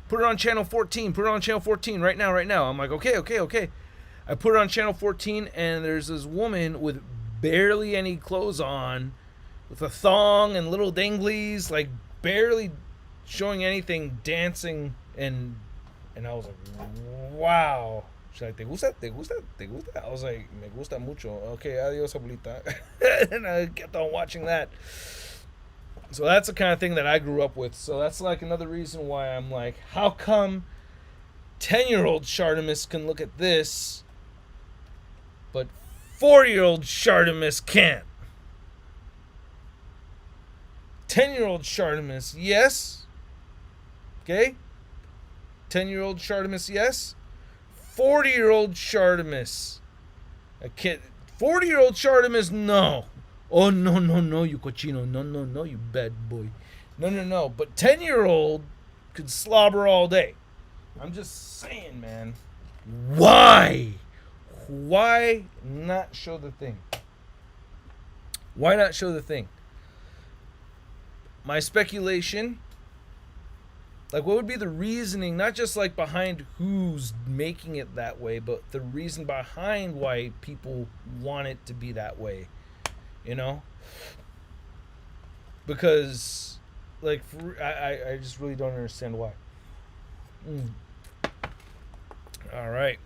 Put it on channel 14. Put it on channel 14 right now. I'm like, okay. I put it on channel 14, and there's this woman with barely any clothes on, with a thong and little danglies, like barely showing anything, dancing, and I was like, wow. She's like, ¿Te gusta? I was like, me gusta mucho. Okay, adios, abuelita. And I kept on watching that. So that's the kind of thing that I grew up with. So that's like another reason why I'm like, how come 10-year-old Shartimus can look at this, but 4-year-old Shartimus can't? 10-year-old Shartimus, yes. Okay? 10-year-old Shartimus, yes. 40-year-old Shartimus, a kid. 40-year-old Shartimus, no. Oh, no, you cochino. No, you bad boy. No. But 10-year-old could slobber all day. I'm just saying, man. Why? Why not show the thing? Why not show the thing? My speculation, like, what would be the reasoning, not just like behind who's making it that way, but the reason behind why people want it to be that way, you know? Because, like, I just really don't understand why. All right.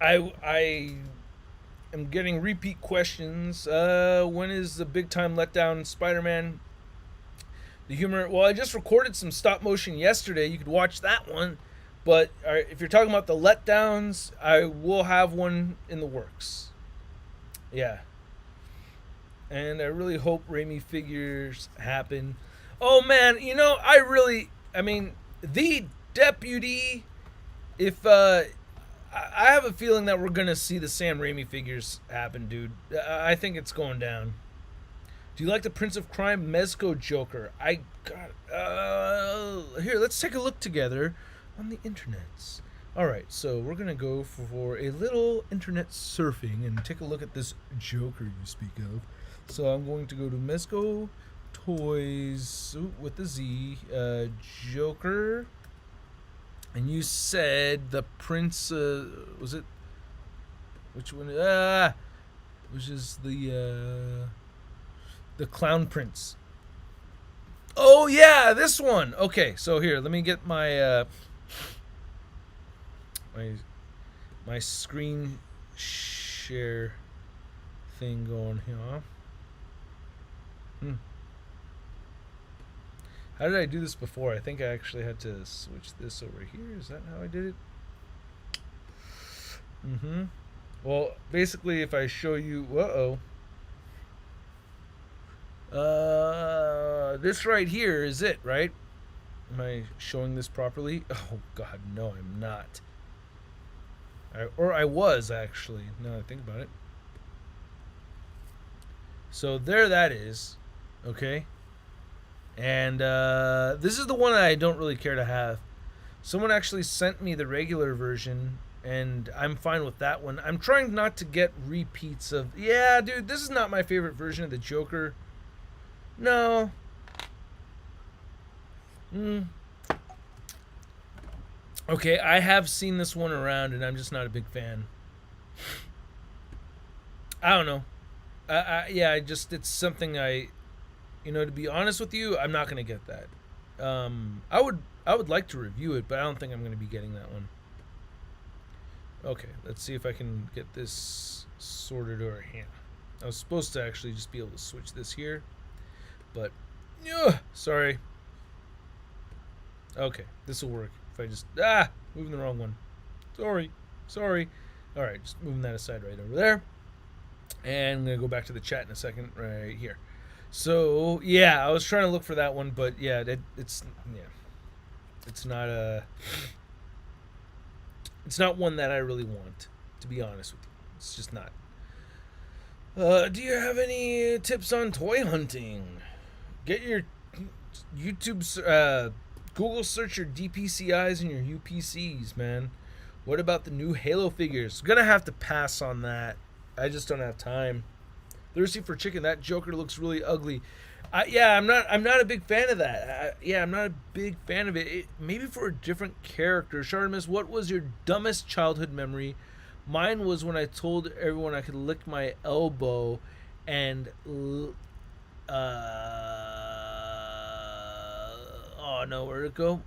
I am getting repeat questions. When is the big time letdown Spider-Man? The humor. Well, I just recorded some stop motion yesterday. You could watch that one. But if you're talking about the letdowns, I will have one in the works. Yeah. And I really hope Raimi figures happen. Oh, man. You know, I mean, the Deputy, if, I have a feeling that we're going to see the Sam Raimi figures happen, dude. I think it's going down. Do you like the Prince of Crime Mezco Joker? Here, let's take a look together. on the internets. Alright, so we're going to go for a little internet surfing and take a look at this Joker you speak of. So I'm going to go to Mezco Toys with the Z, Joker. And you said the Prince, was it? Which one? Which is the Clown Prince. Oh yeah, this one. Okay, so here, let me get my my screen share thing going here. How did I do this before? I think I actually had to switch this over here. Is that how I did it? Well, basically, if I show you, this right here is it, right? Am I showing this properly? Oh God, no, I'm not. Or I was actually. Now that I think about it. So there, that is. Okay. And this is the one that I don't really care to have. Someone actually sent me the regular version, and I'm fine with that one. I'm trying not to get repeats of... Yeah, dude, this is not my favorite version of the Joker. No. Okay, I have seen this one around, and I'm just not a big fan. I don't know. It's something I... to be honest with you, I'm not going to get that. I would like to review it, but I don't think I'm going to be getting that one. Okay, let's see if I can get this sorted over here. I was supposed to actually just be able to switch this here, but sorry. Okay, this will work. If I just moving the wrong one. Sorry. All right, just moving that aside right over there, and I'm gonna go back to the chat in a second right here. So yeah, I was trying to look for that one, but yeah, it's not one that I really want, to be honest with you. It's just not. Do you have any tips on toy hunting? Get your YouTube, Google search your DPCIs and your UPCs, man. What about the new Halo figures? Gonna have to pass on that. I just don't have time. Thirsty for chicken. That Joker looks really ugly. I'm not a big fan of that. I'm not a big fan of it. Maybe for a different character. Shartimus, what was your dumbest childhood memory? Mine was when I told everyone I could lick my elbow and oh no, where'd it go?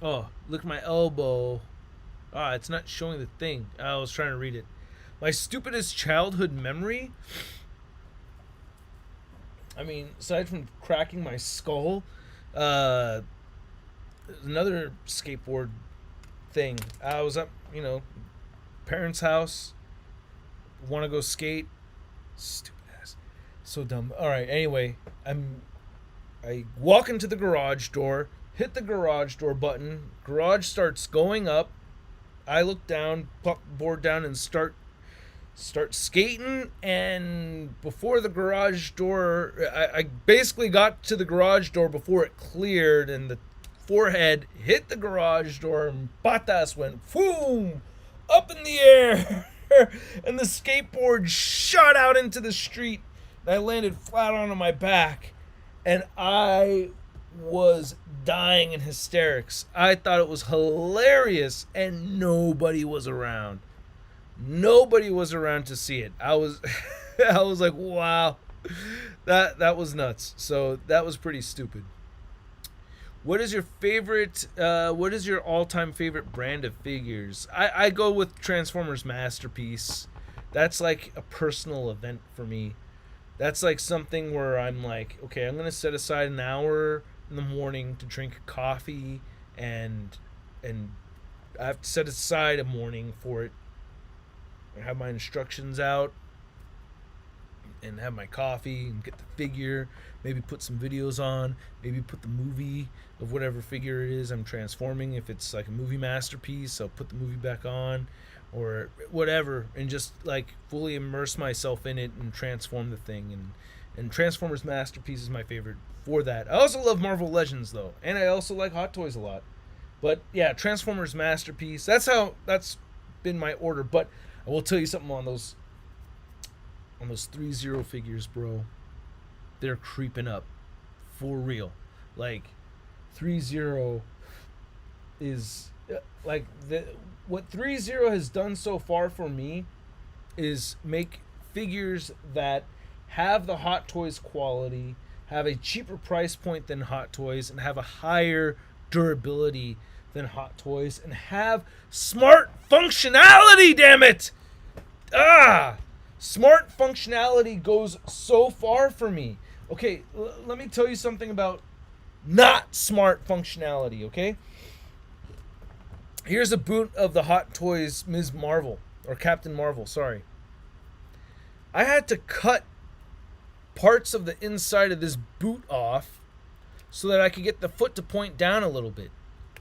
Oh, lick my elbow. It's not showing the thing. I was trying to read it. My stupidest childhood memory? I mean, aside from cracking my skull, another skateboard thing. I was up, parents' house, want to go skate. Stupid ass. So dumb. All right, anyway, I walk into the garage door, hit the garage door button, garage starts going up. I look down, pop the board down, and start skating, and before the garage door, I basically got to the garage door before it cleared, and the forehead hit the garage door, and patas went boom up in the air, and the skateboard shot out into the street, and I landed flat onto my back, and I was dying in hysterics. I thought it was hilarious, and nobody was around. Nobody was around to see it. I was like, wow, that was nuts. So that was pretty stupid. What is your favorite? What is your all-time favorite brand of figures? I go with Transformers Masterpiece. That's like a personal event for me. That's like something where I'm like, okay, I'm gonna set aside an hour in the morning to drink coffee, and I have to set aside a morning for it. I have my instructions out and have my coffee and get the figure, maybe put some videos on, maybe put the movie of whatever figure it is I'm transforming. If it's like a movie masterpiece, I'll put the movie back on or whatever, and just like fully immerse myself in it and transform the thing. And Transformers Masterpiece is my favorite for that. I also love Marvel Legends though, and I also like Hot Toys a lot. But yeah, Transformers Masterpiece. That's been my order. But I will tell you something on those 3-0 figures, bro. They're creeping up for real. Like 3-0 is like what 3-0 has done so far for me is make figures that have the Hot Toys quality, have a cheaper price point than Hot Toys, and have a higher durability than Hot Toys, and have smart functionality, damn it! Smart functionality goes so far for me. Okay, let me tell you something about not smart functionality, okay? Here's a boot of the Hot Toys Ms. Marvel, or Captain Marvel, sorry. I had to cut parts of the inside of this boot off so that I could get the foot to point down a little bit.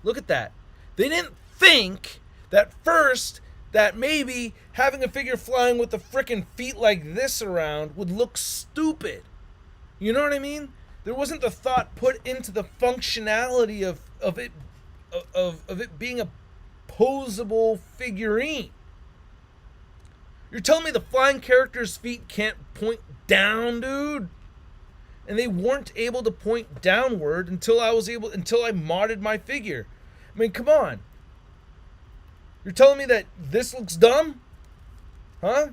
Look at that. They didn't think that first that maybe having a figure flying with the frickin' feet like this around would look stupid. You know what I mean? There wasn't the thought put into the functionality of it being a posable figurine. You're telling me the flying character's feet can't point down, dude? And they weren't able to point downward until I modded my figure. I mean, come on. You're telling me that this looks dumb? Huh?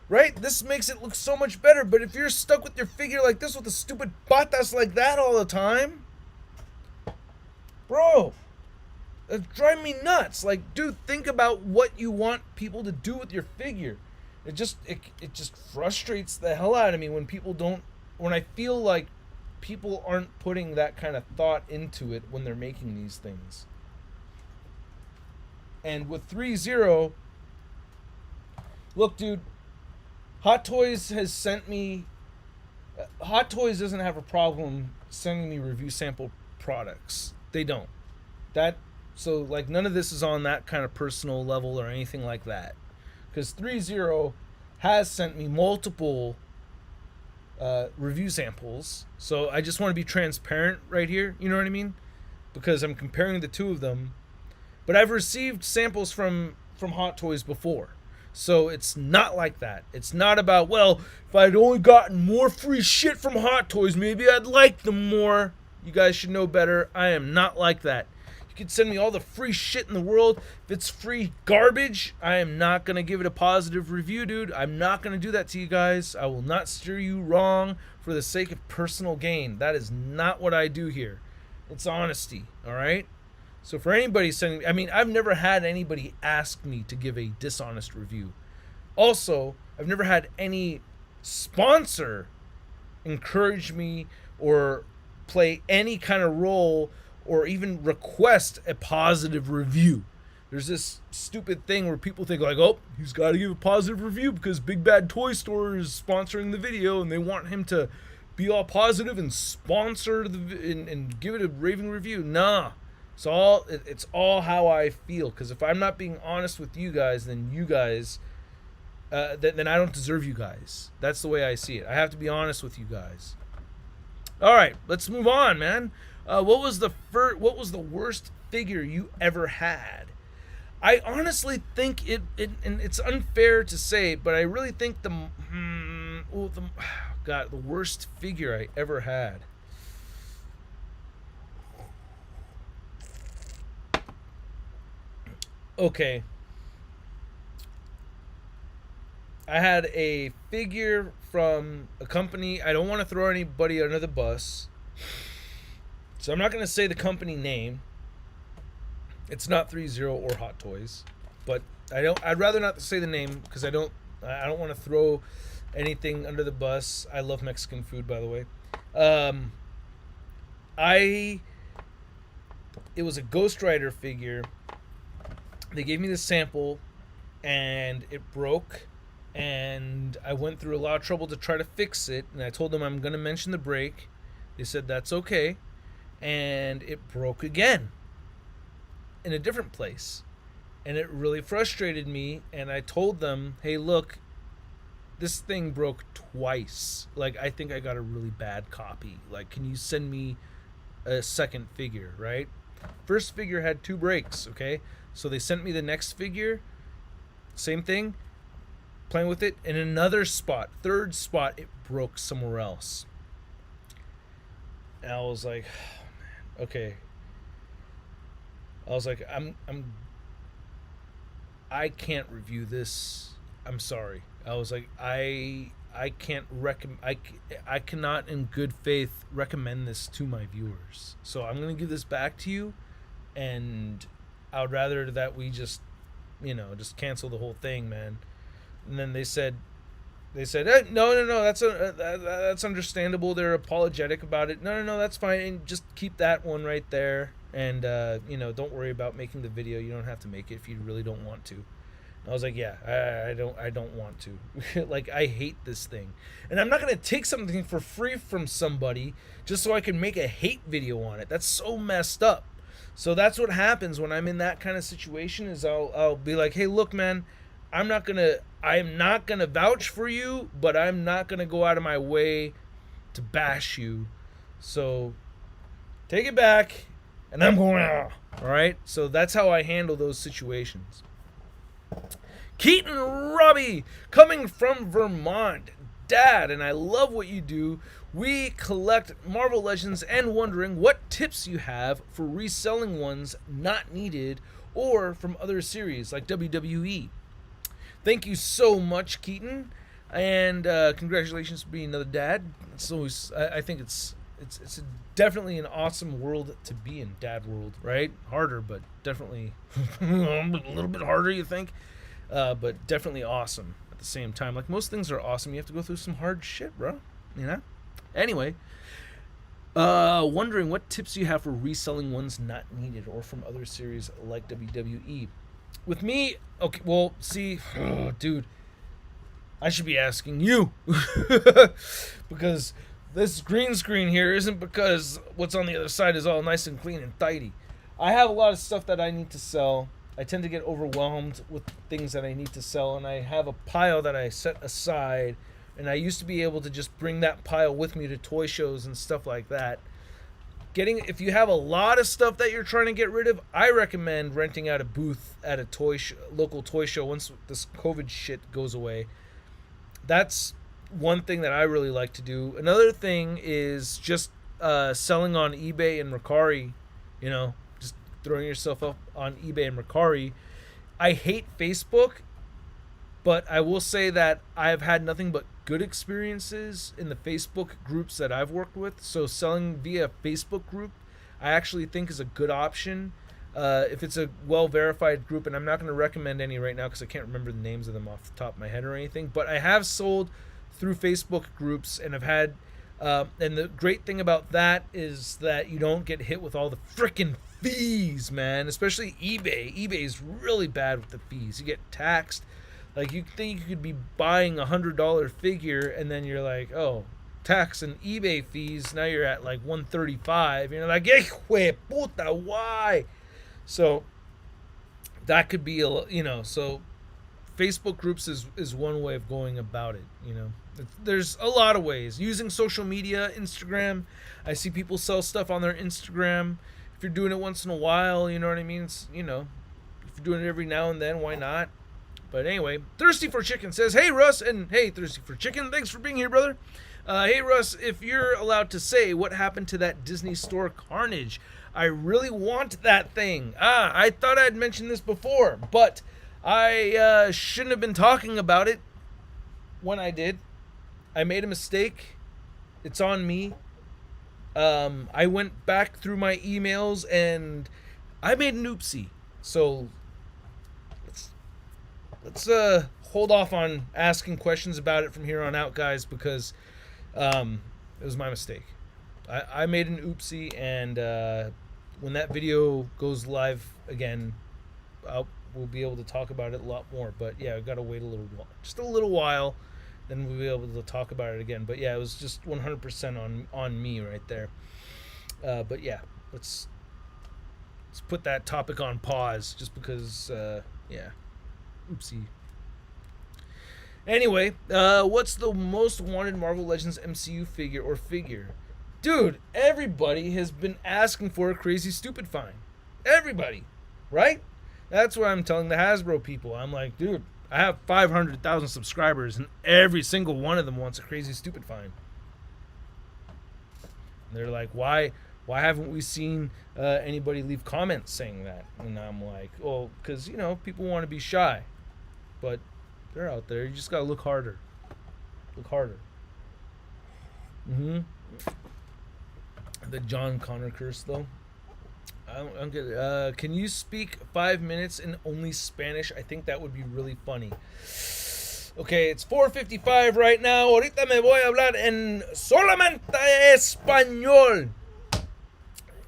Right? This makes it look so much better, but if you're stuck with your figure like this with a stupid patas like that all the time, bro, it's driving me nuts. Like, dude, think about what you want people to do with your figure. It just frustrates the hell out of me when I feel like people aren't putting that kind of thought into it when they're making these things. And with 3-0, look, dude, Hot Toys doesn't have a problem sending me review sample products. They don't. So like none of this is on that kind of personal level or anything like that. Because 3-0 has sent me multiple review samples. So I just want to be transparent right here. You know what I mean? Because I'm comparing the two of them. But I've received samples from Hot Toys before. So it's not like that. It's not about, well, if I'd only gotten more free shit from Hot Toys, maybe I'd like them more. You guys should know better. I am not like that. You can send me all the free shit in the world. If it's free garbage, I am not going to give it a positive review, dude. I'm not going to do that to you guys. I will not steer you wrong for the sake of personal gain. That is not what I do here. It's honesty, all right? So for anybody sending me, I mean, I've never had anybody ask me to give a dishonest review. Also, I've never had any sponsor encourage me or play any kind of role or even request a positive review. There's this stupid thing where people think like, oh, he's got to give a positive review because Big Bad Toy Store is sponsoring the video and they want him to be all positive and sponsor and give it a raving review. Nah. It's all how I feel. Because if I'm not being honest with you guys, then you guys, then I don't deserve you guys. That's the way I see it. I have to be honest with you guys. All right, let's move on, man. What was the worst figure you ever had? I honestly think and it's unfair to say, but I really think the worst figure I ever had. Okay. I had a figure from a company. I don't want to throw anybody under the bus, so I'm not going to say the company name. It's not 3-0 or Hot Toys, but I'd rather not say the name because I don't want to throw anything under the bus. I love Mexican food, by the way. It was a Ghost Rider figure. They gave me the sample, and it broke, and I went through a lot of trouble to try to fix it, and I told them I'm going to mention the break. They said that's okay, and it broke again in a different place, and it really frustrated me, and I told them, hey, look, this thing broke twice. Like, I think I got a really bad copy. Like, can you send me a second figure, right? First figure had 2 breaks, okay? So they sent me the next figure, same thing, playing with it. In another spot, third spot, it broke somewhere else. And I was like, oh, man, okay. I was like, I can't review this. I'm sorry. I was like, I can't I cannot in good faith recommend this to my viewers. So I'm gonna give this back to you, and I would rather that we just, just cancel the whole thing, man. And then they said, no, that's understandable. They're apologetic about it. No, that's fine. And just keep that one right there. And don't worry about making the video. You don't have to make it if you really don't want to. I was like, yeah, I don't want to. Like, I hate this thing. And I'm not going to take something for free from somebody just so I can make a hate video on it. That's so messed up. So that's what happens when I'm in that kind of situation, is I'll be like, hey, look, man, I'm not going to vouch for you, but I'm not going to go out of my way to bash you. So take it back, and I'm going out. All right? So that's how I handle those situations. Keaton Robbie, coming from Vermont. Dad, and I love what you do. We collect Marvel Legends and wondering what tips you have for reselling ones not needed or from other series like WWE. Thank you so much, Keaton, and congratulations for being another dad. It's always, I think it's definitely an awesome world to be in, dad world, right? Harder, but definitely a little bit harder, you think, but definitely awesome at the same time. Like most things are awesome, you have to go through some hard shit, bro. Anyway, wondering what tips you have for reselling ones not needed or from other series like WWE. With me, okay, well, see, dude, I should be asking you because this green screen here isn't because what's on the other side is all nice and clean and tidy. I have a lot of stuff that I need to sell. I tend to get overwhelmed with things that I need to sell, and I have a pile that I set aside, and I used to be able to just bring that pile with me to toy shows and stuff like that. If you have a lot of stuff that you're trying to get rid of, I recommend renting out a booth at a local toy show once this COVID shit goes away. That's one thing that I really like to do. Another thing is just selling on eBay and Mercari, just throwing yourself up on eBay and Mercari. I hate Facebook, but I will say that I've had nothing but good experiences in the Facebook groups that I've worked with. So selling via Facebook group, I actually think is a good option. If it's a well-verified group, and I'm not going to recommend any right now because I can't remember the names of them off the top of my head or anything, but I have sold through Facebook groups, and I've had, and the great thing about that is that you don't get hit with all the frickin' fees, man, especially eBay. eBay is really bad with the fees. You get taxed. Like, you think you could be buying $100 figure, and then you're like, oh, tax and eBay fees, now you're at like $135. You're like, hijo puta, why? So that could be so Facebook groups is one way of going about it. There's a lot of ways using social media. Instagram, I see people sell stuff on their Instagram. If you're doing it once in a while, you know what I mean, if you're doing it every now and then, why not? But anyway, Thirsty for Chicken says, hey, Russ, and hey, Thirsty for Chicken, thanks for being here, brother. Hey, Russ, if you're allowed to say, what happened to that Disney Store Carnage? I really want that thing. I thought I'd mentioned this before, but I shouldn't have been talking about it when I did. I made a mistake. It's on me. I went back through my emails, and I made an oopsie. So let's hold off on asking questions about it from here on out, guys, because it was my mistake. I made an oopsie, and when that video goes live again, we'll be able to talk about it a lot more. But yeah, I've got to wait just a little while, then we'll be able to talk about it again. But yeah, it was just 100% on me right there. But yeah, let's put that topic on pause just because yeah. Oopsie. Anyway, what's the most wanted Marvel Legends MCU figure? Dude, everybody has been asking for a Crazy Stupid find. Everybody, right? That's what I'm telling the Hasbro people. I'm like, dude, I have 500,000 subscribers, and every single one of them wants a Crazy Stupid find. And they're like, why haven't we seen anybody leave comments saying that? And I'm like, well, because, you know, people want to be shy. But they're out there. You just got to look harder. Look harder. The John Connor curse, though. I'm good. Can you speak 5 minutes in only Spanish? I think that would be really funny. Okay, it's 4:55 right now. Ahorita me voy a hablar en solamente español.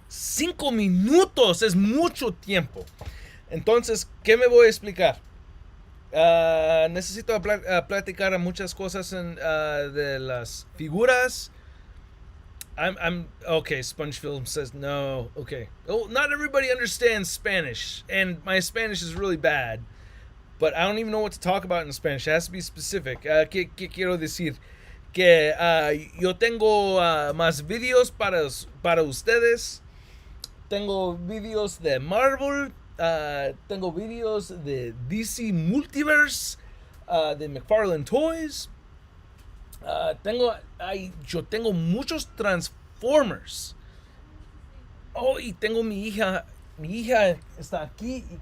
5 minutos es mucho tiempo. Entonces, ¿qué me voy a explicar? Necesito platicar muchas cosas de las figuras. I'm okay. Spongefilm says no. Okay. Oh, not everybody understands Spanish, and my Spanish is really bad. But I don't even know what to talk about in Spanish. It has to be specific. ¿Qué quiero decir? Que yo tengo más videos para ustedes. Tengo videos de Marvel. Tengo videos de DC Multiverse. De McFarlane Toys. Yo tengo muchos Transformers. Oh, y tengo mi hija. Mi hija está aquí y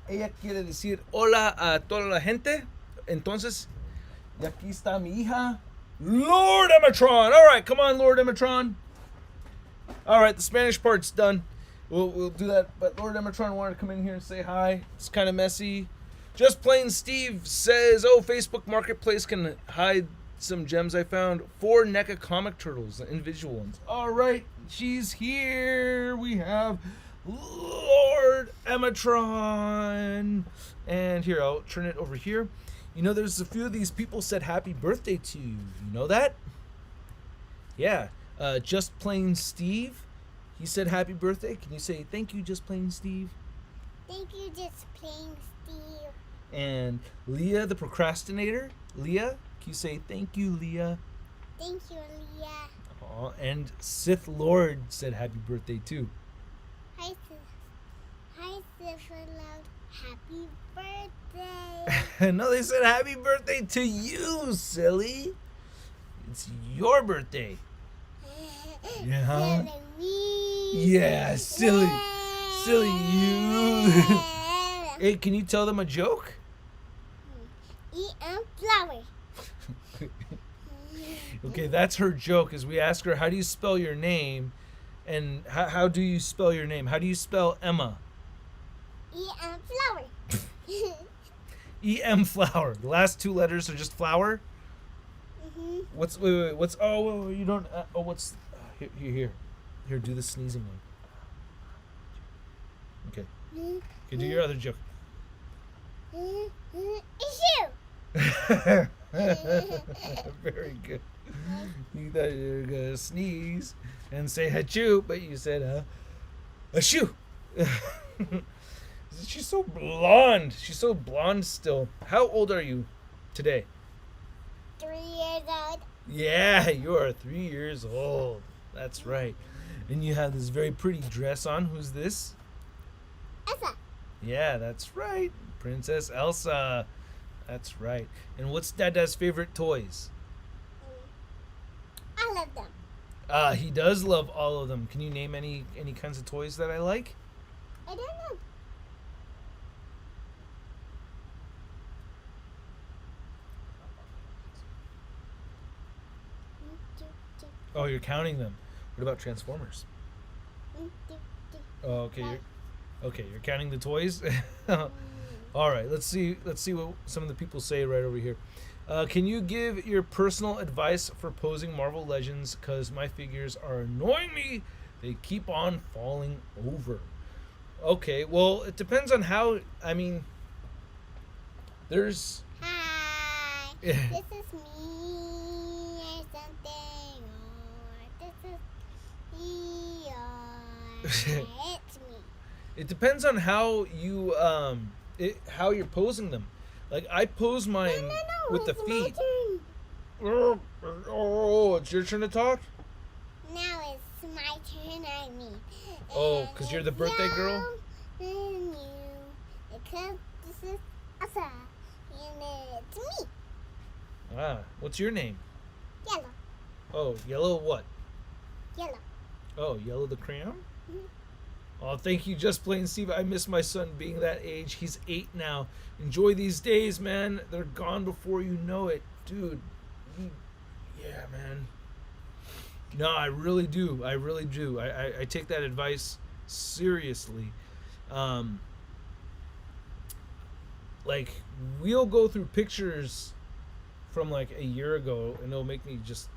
ella quiere decir hola a toda la gente. Entonces, y aquí está mi hija, Lord Emmatron. All right, come on, Lord Emmatron. All right, the Spanish part's done. We'll do that. But Lord Emmatron wanted to come in here and say hi. It's kind of messy. Just Plain Steve says, oh, Facebook Marketplace can hide some gems I found. 4 NECA comic turtles, the individual ones. All right, she's here. We have Lord Emmatron. And here, I'll turn it over here. You know, there's a few of these people said happy birthday to you. You know that? Yeah. Just Plain Steve. He said happy birthday. Can you say thank you, Just Plain Steve? Thank you, Just Plain Steve. And Leah, the procrastinator. Leah, can you say thank you, Leah? Thank you, Leah. Aw, and Sith Lord said happy birthday too. Hi, Sith Lord. Happy birthday. No, they said happy birthday to you, silly. It's your birthday. Yeah. Silly me. Yeah, silly. Silly you. Hey, can you tell them a joke? Eat a flower. Okay, that's her joke. Is we ask her, how do you spell your name? And how do you spell your name? How do you spell Emma? E-M flower. E-M flower. The last 2 letters are just flower? Mm-hmm. What's you don't what's here, do the sneezing one. Okay. Okay, do your other joke. Issue. Very good. You thought you were gonna sneeze and say achoo, but you said achoo. She's so blonde. She's so blonde still. How old are you today? 3 years old. Yeah, you are 3 years old. That's right. And you have this very pretty dress on. Who's this? Elsa. Yeah, that's right. Princess Elsa. That's right. And what's Dada's favorite toys? I love them. He does love all of them. Can you name any kinds of toys that I like? I don't know. Oh, you're counting them. What about Transformers? Oh, okay. You're counting the toys? All right, let's see what some of the people say right over here. Can you give your personal advice for posing Marvel Legends? Because my figures are annoying me. They keep on falling over. Okay, well, it depends on how, I mean, there's... Hi, this is me or something, or this is me, or it's me. It depends on how you, how you're posing them. Like, I pose mine with the feet. Oh, it's your turn to talk? Now it's my turn, I mean. Oh, because you're the birthday girl? and you. Because this is Asa. And it's me. Ah, what's your name? Yellow. Oh, Yellow what? Yellow. Oh, Yellow the crayon? Mhm. Oh, thank you, Just Plain Steve. I miss my son being that age. He's 8 now. Enjoy these days, man. They're gone before you know it. Dude. Yeah, man. No, I really do. I really do. I take that advice seriously. Like, we'll go through pictures from like a year ago and it'll make me just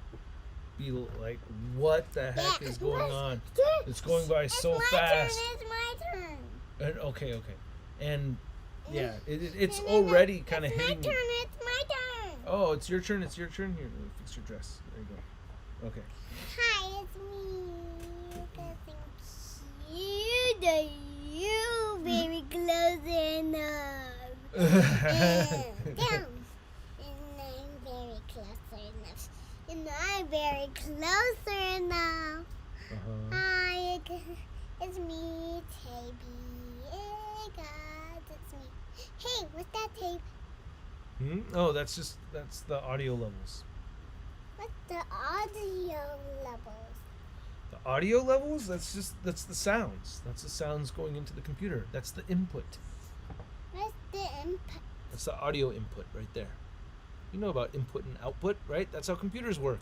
be like, what the heck is going on? It's going by so fast. It's my turn. And, okay. And yeah, it's already kind of hitting. It's my turn. It's my turn. Oh, it's your turn. It's your turn. Here, let me fix your dress. There you go. Okay. Hi, it's me. Thank you. You very close enough. Down. And I'm very closer enough. And I'm very closer enough. Hi, it's me, Tabby. Hey, guys, it's me. Hey, what's that tape? Oh, that's the audio levels. What's the audio levels? The audio levels? That's the sounds. That's the sounds going into the computer. That's the input. What's the input? That's the audio input right there. You know about input and output, right? That's how computers work.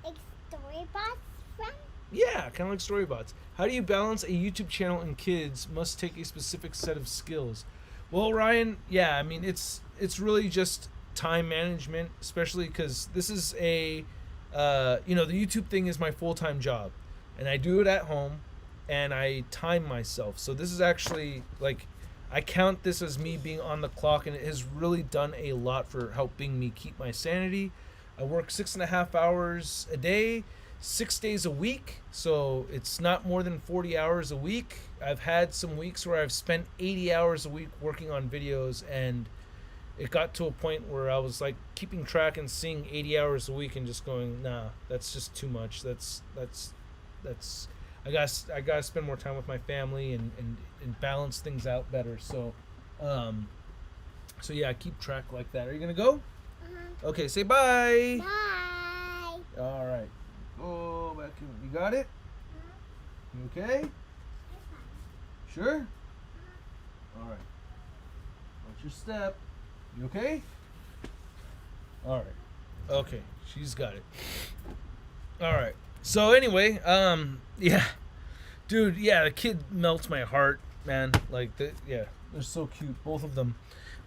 Like storybots from? Yeah, kind of like storybots. How do you balance a YouTube channel and kids must take a specific set of skills? Well, Ryan, yeah, I mean, it's really just time management, especially because this is the YouTube thing is my full-time job, and I do it at home, and I time myself. So this is actually, like, I count this as me being on the clock, and it has really done a lot for helping me keep my sanity. I work 6.5 hours a day, 6 days a week, so it's not more than 40 hours a week. I've had some weeks where I've spent 80 hours a week working on videos, and it got to a point where I was like keeping track and seeing 80 hours a week and just going, nah, that's just too much. That's I gotta spend more time with my family and balance things out better. So yeah, I keep track like that. Are you gonna go? Okay, say bye. Bye. All right. Go back in. You got it? You okay? Sure? All right. Watch your step. You okay? All right. Okay, she's got it. All right. So anyway, yeah. Dude, yeah, the kid melts my heart, man. Like, they're so cute, both of them.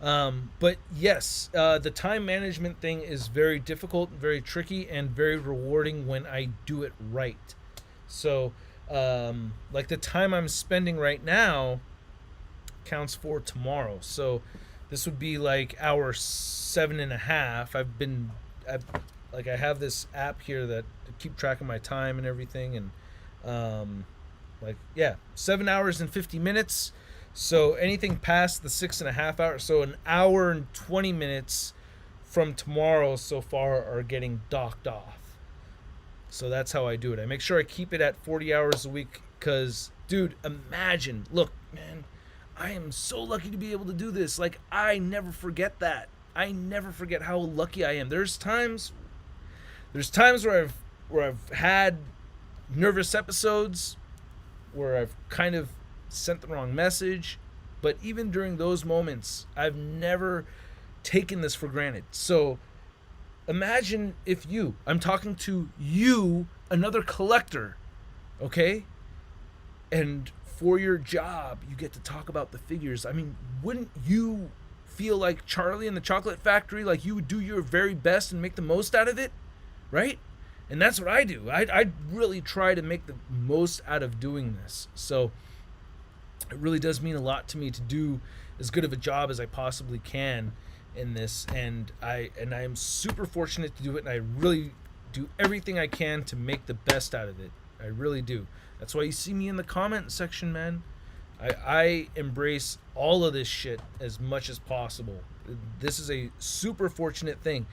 But yes, the time management thing is very difficult, very tricky, and very rewarding when I do it right. So, like the time I'm spending right now counts for tomorrow. So this would be like hour 7.5. I have this app here that to keep track of my time and everything, and 7 hours and 50 minutes. So anything past the 6.5 hours, so an hour and 20 minutes from tomorrow so far are getting docked off. So that's how I do it. I make sure I keep it at 40 hours a week because, dude, imagine, look, man, I am so lucky to be able to do this. Like, I never forget that. I never forget how lucky I am. There's times where I've had nervous episodes where I've kind of sent the wrong message, but even during those moments, I've never taken this for granted. So imagine if I'm talking to you, another collector, okay? And for your job, you get to talk about the figures. I mean, wouldn't you feel like Charlie in the Chocolate Factory, like you would do your very best and make the most out of it, right? And that's what I do. I really try to make the most out of doing this. So it really does mean a lot to me to do as good of a job as I possibly can in this, and I am super fortunate to do it, and I really do everything I can to make the best out of it. I really do. That's why you see me in the comment section, man. I embrace all of this shit as much as possible. This is a super fortunate thing,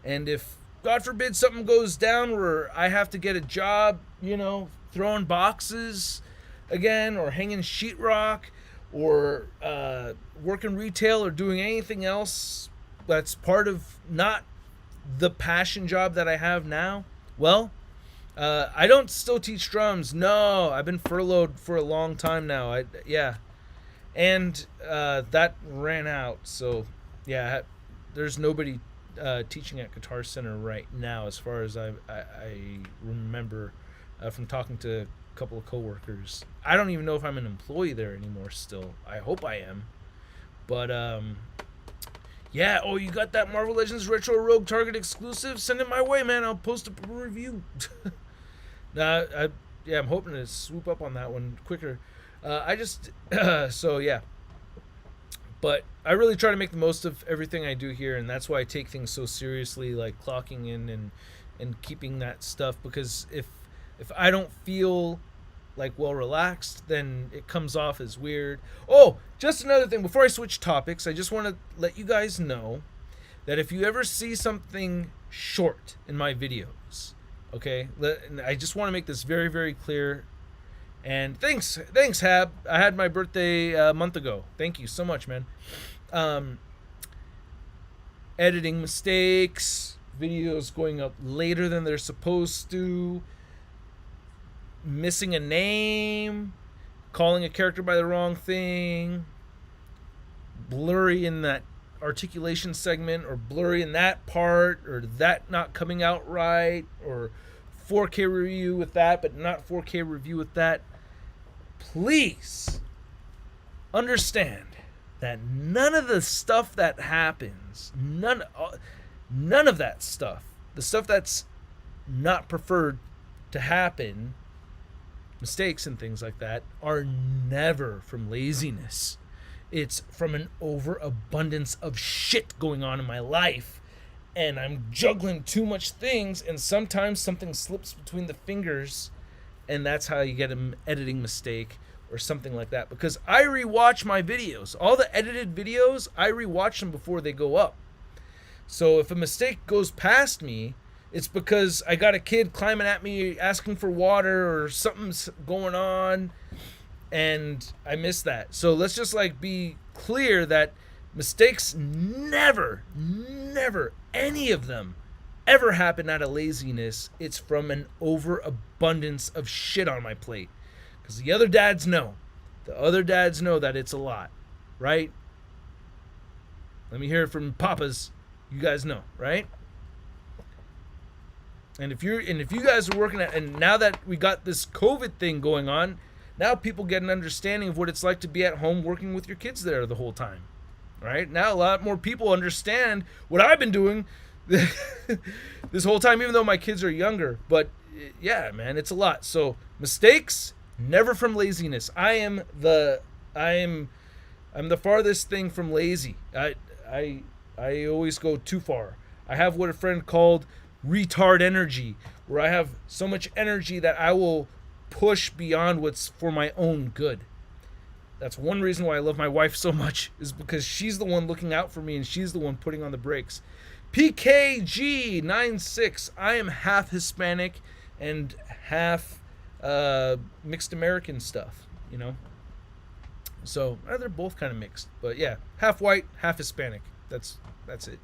and if God forbid something goes down where I have to get a job, throwing boxes, again, or hanging sheetrock, or working retail, or doing anything else that's part of not the passion job that I have now, well, I don't still teach drums. No, I've been furloughed for a long time now. And that ran out. So yeah, there's nobody teaching at Guitar Center right now, as far as I remember from talking to a couple of coworkers. I don't even know if I'm an employee there anymore still. I hope I am. But yeah, oh, you got that Marvel Legends Retro Rogue Target exclusive? Send it my way, man. I'll post a review. I'm hoping to swoop up on that one quicker. So yeah. But I really try to make the most of everything I do here, and that's why I take things so seriously, like clocking in and keeping that stuff, because if I don't feel like well relaxed, then it comes off as weird. Oh, just another thing before I switch topics, I just want to let you guys know that if you ever see something short in my videos, okay, I just want to make this very, very clear. And thanks Hab. I had my birthday a month ago. Thank you so much, man. Editing mistakes, videos going up later than they're supposed to, missing a name, calling a character by the wrong thing, blurry in that articulation segment, or blurry in that part, or that not coming out right, or 4K review with that but not 4K review with that. Please understand that none of the stuff that happens, none of that stuff, the stuff that's not preferred to happen, mistakes and things like that, are never from laziness. It's from an overabundance of shit going on in my life, and I'm juggling too much things, and sometimes something slips between the fingers, and that's how you get an editing mistake or something like that. Because I rewatch my videos. All the edited videos, I rewatch them before they go up. So if a mistake goes past me, it's because I got a kid climbing at me asking for water, or something's going on, and I missed that. So let's just be clear that mistakes never, any of them ever happen out of laziness. It's from an overabundance of shit on my plate. Because the other dads know. The other dads know that it's a lot, right? Let me hear it from papas. You guys know, right? And if you guys are working at, and now that we got this COVID thing going on, now people get an understanding of what it's like to be at home working with your kids there the whole time, right? Now a lot more people understand what I've been doing this whole time, even though my kids are younger. But yeah, man, it's a lot. So mistakes, never from laziness. I'm the farthest thing from lazy. I always go too far. I have what a friend called retard energy, where I have so much energy that I will push beyond what's for my own good. That's one reason why I love my wife so much, is because she's the one looking out for me, and she's the one putting on the brakes. PKG96, I am half Hispanic and half mixed American stuff, you know. So they're both kind of mixed, but yeah, half white, half Hispanic. That's it.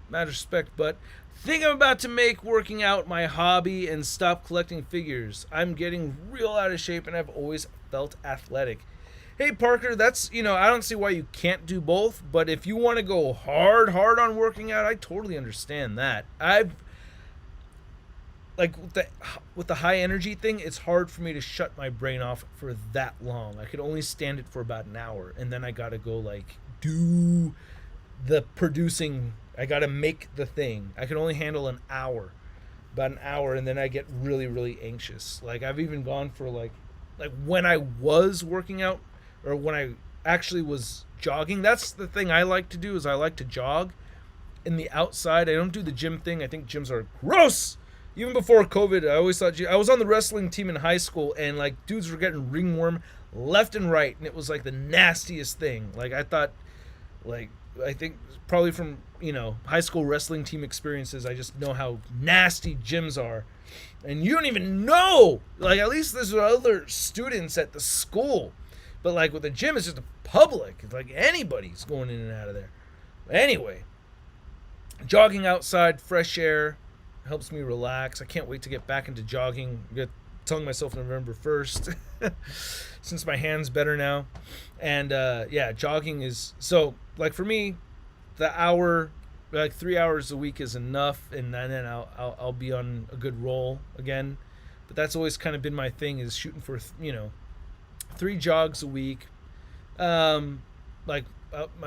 Mad respect, but think I'm about to make working out my hobby and stop collecting figures. I'm getting real out of shape, and I've always felt athletic. Hey Parker, that's, I don't see why you can't do both, but if you want to go hard on working out, I totally understand that. With the high energy thing, it's hard for me to shut my brain off for that long. I could only stand it for about an hour, and then I gotta go do the producing. I gotta make the thing. I can only handle about an hour, and then I get really, really anxious. I've even gone for when I was working out, or when I actually was jogging. That's the thing I like to do, is I like to jog in the outside. I don't do the gym thing. I think gyms are gross. Even before COVID, I always thought, I was on the wrestling team in high school, and dudes were getting ringworm left and right, and it was the nastiest thing. I thought I think probably from, high school wrestling team experiences, I just know how nasty gyms are. And you don't even know. Like, at least there's other students at the school. But, like, with the gym, it's just a public. It's like anybody's going in and out of there. Anyway, jogging outside, fresh air, helps me relax. I can't wait to get back into jogging. I'm telling myself November 1st. Since my hand's better now. And, jogging is... So, like, for me, the hour... Like 3 hours a week is enough, and then I'll be on a good roll again. But that's always kind of been my thing, is shooting for 3 jogs a week. My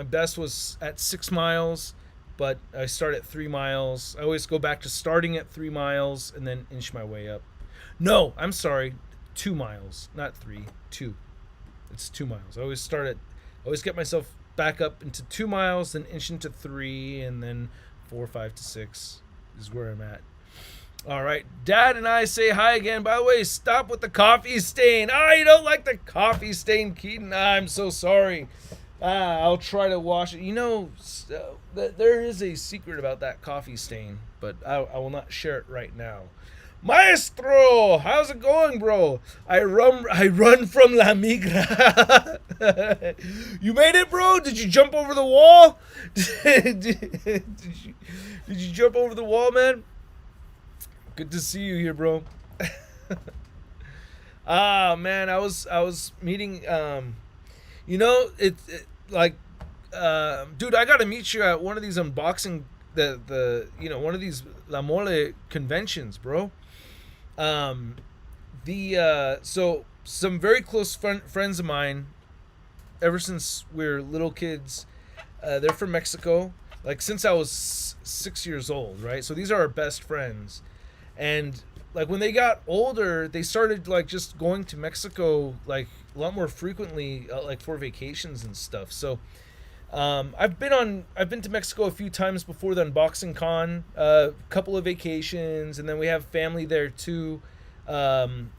best was at 6 miles, but I start at 3 miles. I always go back to starting at 3 miles and then inch my way up. No, I'm sorry, 2 miles, not 3, 2. It's 2 miles. I always get myself back up into 2 miles, then inch into 3, and then 4, 5 to 6 is where I'm at. All right, Dad and I say hi again. By the way, stop with the coffee stain. You don't like the coffee stain, Keaton? I'm so sorry. I'll try to wash it. There is a secret about that coffee stain, but I will not share it right now. Maestro, how's it going, bro? I run from La Migra. You made it, bro? Did you jump over the wall? Did you jump over the wall, man? Good to see you here, bro. Man, I was meeting dude, I gotta meet you at one of these unboxing one of these La Mole conventions, bro. So some very close friends of mine, ever since we were little kids, they're from Mexico, like since I was 6 years old, right? So these are our best friends. And like when they got older, they started like just going to Mexico like a lot more frequently, like for vacations and stuff. So I've been to Mexico a few times before the unboxing con, a couple of vacations, and then we have family there too, and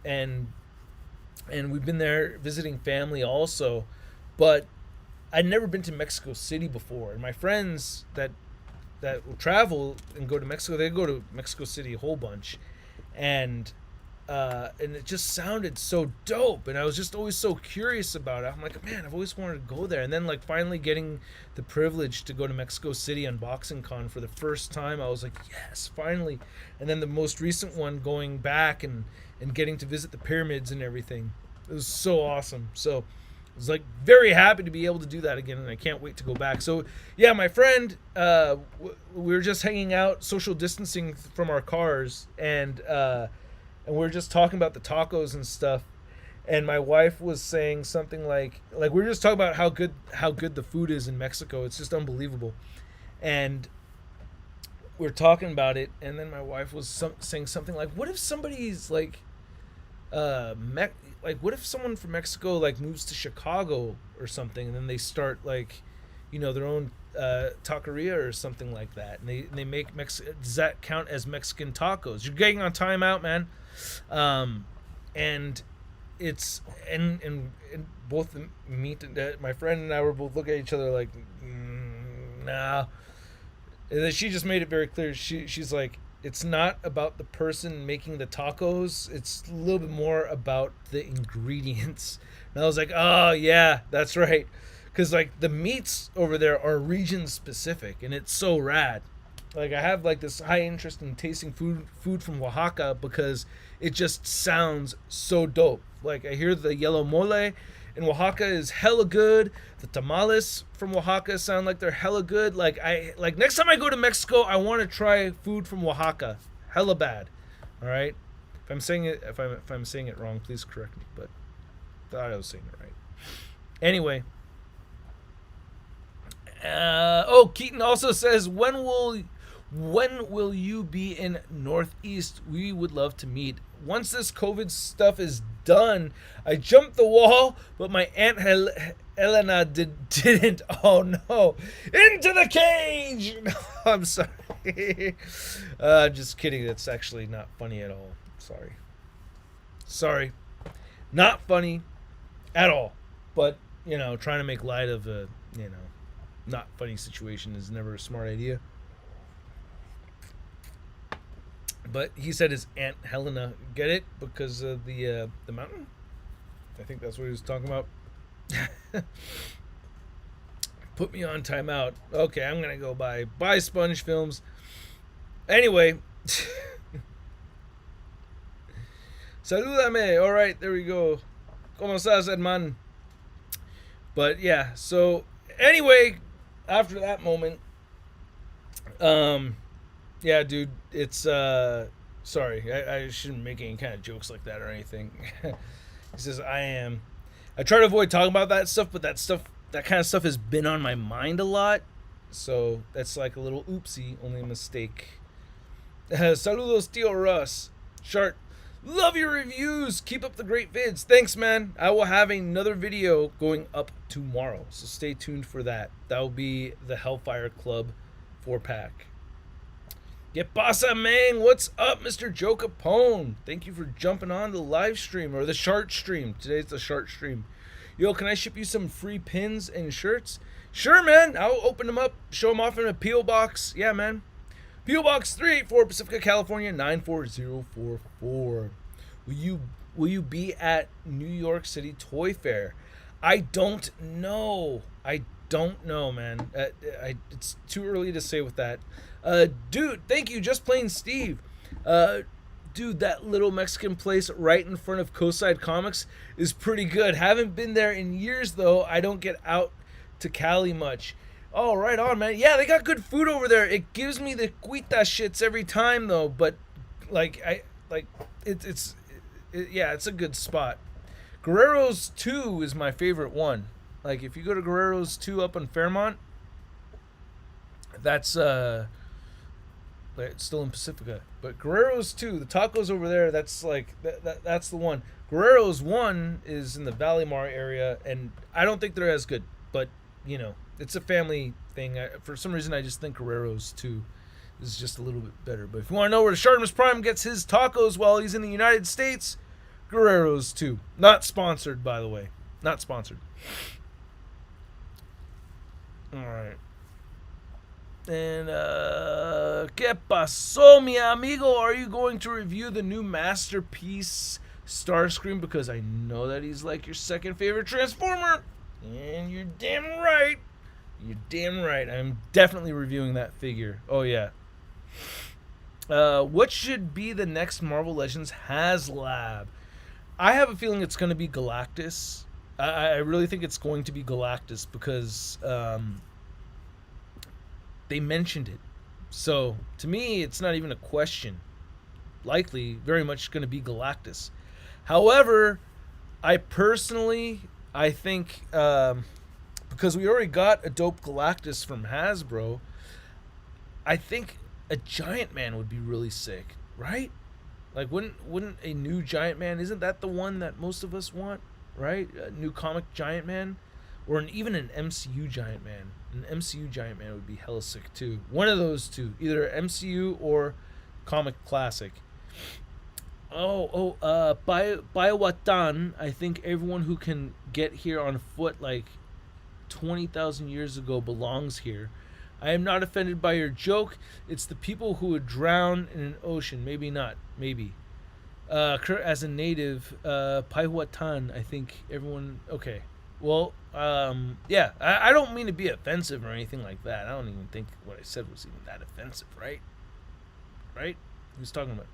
we've been there visiting family also, but I'd never been to Mexico City before, and my friends that will travel and go to Mexico, they go to Mexico City a whole bunch, and it just sounded so dope, and I was just always so curious about it. I'm like, man, I've always wanted to go there. And then like finally getting the privilege to go to Mexico City Unboxing Con for the first time, I was like, yes, finally. And then the most recent one, going back and getting to visit the pyramids and everything, it was so awesome. So I was like very happy to be able to do that again, and I can't wait to go back. So yeah, my friend, we were just hanging out, social distancing from our cars, and we were just talking about the tacos and stuff, and my wife was saying something like we were just talking about how good the food is in Mexico. It's just unbelievable. And we were talking about it, and then my wife was saying something like, what if somebody's like what if someone from Mexico like moves to Chicago or something, and then they start like their own taqueria or something like that, and they make does that count as Mexican tacos? You're getting on timeout, man. And it's and both me and my friend and I were both looking at each other like, nah. And then she just made it very clear. She's like, it's not about the person making the tacos. It's a little bit more about the ingredients. And I was like, oh yeah, that's right. Because like the meats over there are region specific, and it's so rad. Like I have like this high interest in tasting food from Oaxaca because it just sounds so dope. Like I hear the yellow mole in Oaxaca is hella good. The tamales from Oaxaca sound like they're hella good. Like next time I go to Mexico, I want to try food from Oaxaca. Hella bad. All right. If I'm saying it wrong, please correct me. But I thought I was saying it right. Anyway. Keaton also says, when will you be in Northeast? We would love to meet. Once this COVID stuff is done, I jumped the wall, but my Aunt Elena didn't. Oh no. Into the cage! No, I'm sorry. I'm just kidding. That's actually not funny at all. Sorry. Not funny at all. But, trying to make light of not funny situation is never a smart idea. But he said his Aunt Helena, get it? Because of the mountain? I think that's what he was talking about. Put me on timeout. Okay, I'm going to go buy sponge films. Anyway. Salúdame. All right, there we go. ¿Cómo estás, hermano? But yeah, so anyway, after that moment, yeah, dude, it's sorry, I shouldn't make any kind of jokes like that or anything. He says I try to avoid talking about that stuff, but that kind of stuff has been on my mind a lot, so that's like a little oopsie, only a mistake. Saludos, tío Russ. Shart, love your reviews. Keep up the great vids. Thanks, man. I will have another video going up tomorrow, so stay tuned for that. That will be the Hellfire Club 4-pack. ¿Qué pasa, man? What's up, Mr. Joe Capone? Thank you for jumping on the live stream, or the Shart-Stream. Today's the Shart-Stream. Yo, can I ship you some free pins and shirts? Sure, man. I'll open them up, show them off in a P.O. box. Yeah, man. P.O. Box 384, Pacifica, California, 94044. Will you be at New York City Toy Fair? I don't know. Man. It's too early to say with that. Dude, thank you. Just plain Steve. Dude, that little Mexican place right in front of Coastside Comics is pretty good. Haven't been there in years, though. I don't get out to Cali much. Oh, right on, man. Yeah, they got good food over there. It gives me the cuita shits every time, though. But it's a good spot. Guerrero's 2 is my favorite one. Like, if you go to Guerrero's 2 up on Fairmont, that's it's still in Pacifica. But Guerrero's 2, the tacos over there, that's like that's the one. Guerrero's 1 is in the Valimar area, and I don't think they're as good. But you know, it's a family thing. For some reason, I just think Guerrero's 2 is just a little bit better. But if you want to know where the ShartimusPrime gets his tacos while he's in the United States, Guerrero's 2. Not sponsored, by the way. Not sponsored. Alright. And, ¿Qué pasó, mi amigo? Are you going to review the new Masterpiece Starscream? Because I know that he's like your second favorite Transformer. And you're damn right. You're damn right. I'm definitely reviewing that figure. Oh, yeah. What should be the next Marvel Legends HasLab? I have a feeling it's going to be Galactus. I really think it's going to be Galactus because they mentioned it. So, to me, it's not even a question. Likely, very much going to be Galactus. However, I think, because we already got a dope Galactus from Hasbro, I think a Giant Man would be really sick, right? Like, wouldn't a new Giant Man, isn't that the one that most of us want, right? A new comic Giant Man? Or even an MCU Giant Man. An MCU Giant Man would be hella sick, too. One of those two. Either MCU or comic classic. Bayawatan, I think everyone who can get here on foot like 20,000 years ago belongs here. I am not offended by your joke. It's the people who would drown in an ocean. Maybe not. Maybe. As a native, Paihuatan, I think everyone... Okay. Well, yeah. I don't mean to be offensive or anything like that. I don't even think what I said was even that offensive, right? Right? Who's talking about?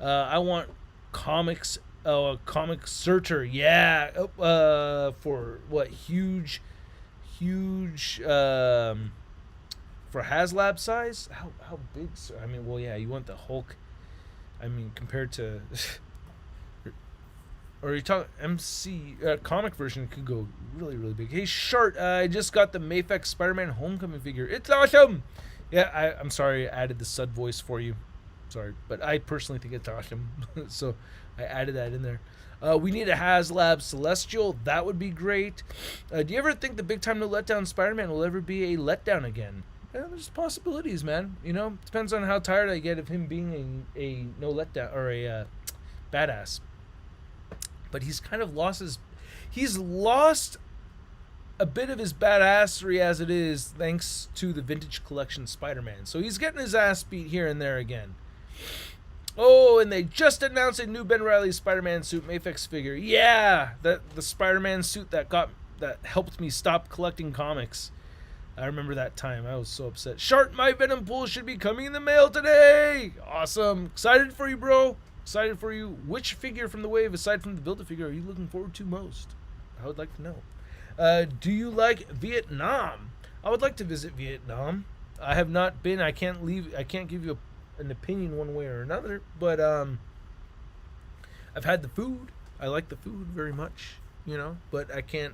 I want comics, comic searcher, yeah, for what, huge, for HasLab size? How big, sir? I mean, well, yeah, you want the Hulk, I mean, compared to, or you talk, comic version could go really, really big. Hey, Shart, I just got the Mayfex Spider-Man Homecoming figure. It's awesome! Yeah, I'm sorry I added the Sud voice for you. Sorry, but I personally think it's awesome, so I added that in there. We need a HasLab Celestial. That would be great. Do you ever think the Big Time No Letdown Spider-Man will ever be a letdown again? Yeah, there's possibilities, man. You know, depends on how tired I get of him being a no letdown or a badass. But he's kind of lost his. He's lost a bit of his badassery as it is, thanks to the Vintage Collection Spider-Man. So he's getting his ass beat here and there again. Oh, and they just announced a new Ben Reilly Spider-Man suit Mafex figure. Yeah, the Spider-Man suit that helped me stop collecting comics. I remember that time. I was so upset. Shart, my Venom Pool should be coming in the mail today. Awesome. Excited for you, bro. Excited for you. Which figure from the wave, aside from the Build-A-Figure, are you looking forward to most? I would like to know. Do you like Vietnam? I would like to visit Vietnam. I have not been. I can't give you an opinion one way or another. But I've had the food. I like the food very much. But I can't.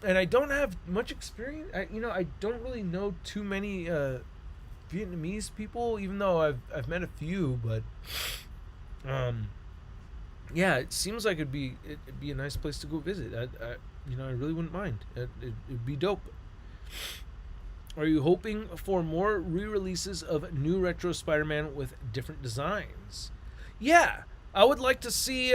And I don't have much experience. I don't really know too many Vietnamese people, even though I've met a few. But yeah, it seems like it'd be a nice place to go visit. I really wouldn't mind. It'd be dope. Are you hoping for more re-releases of new retro Spider-Man with different designs? Yeah, I would like to see.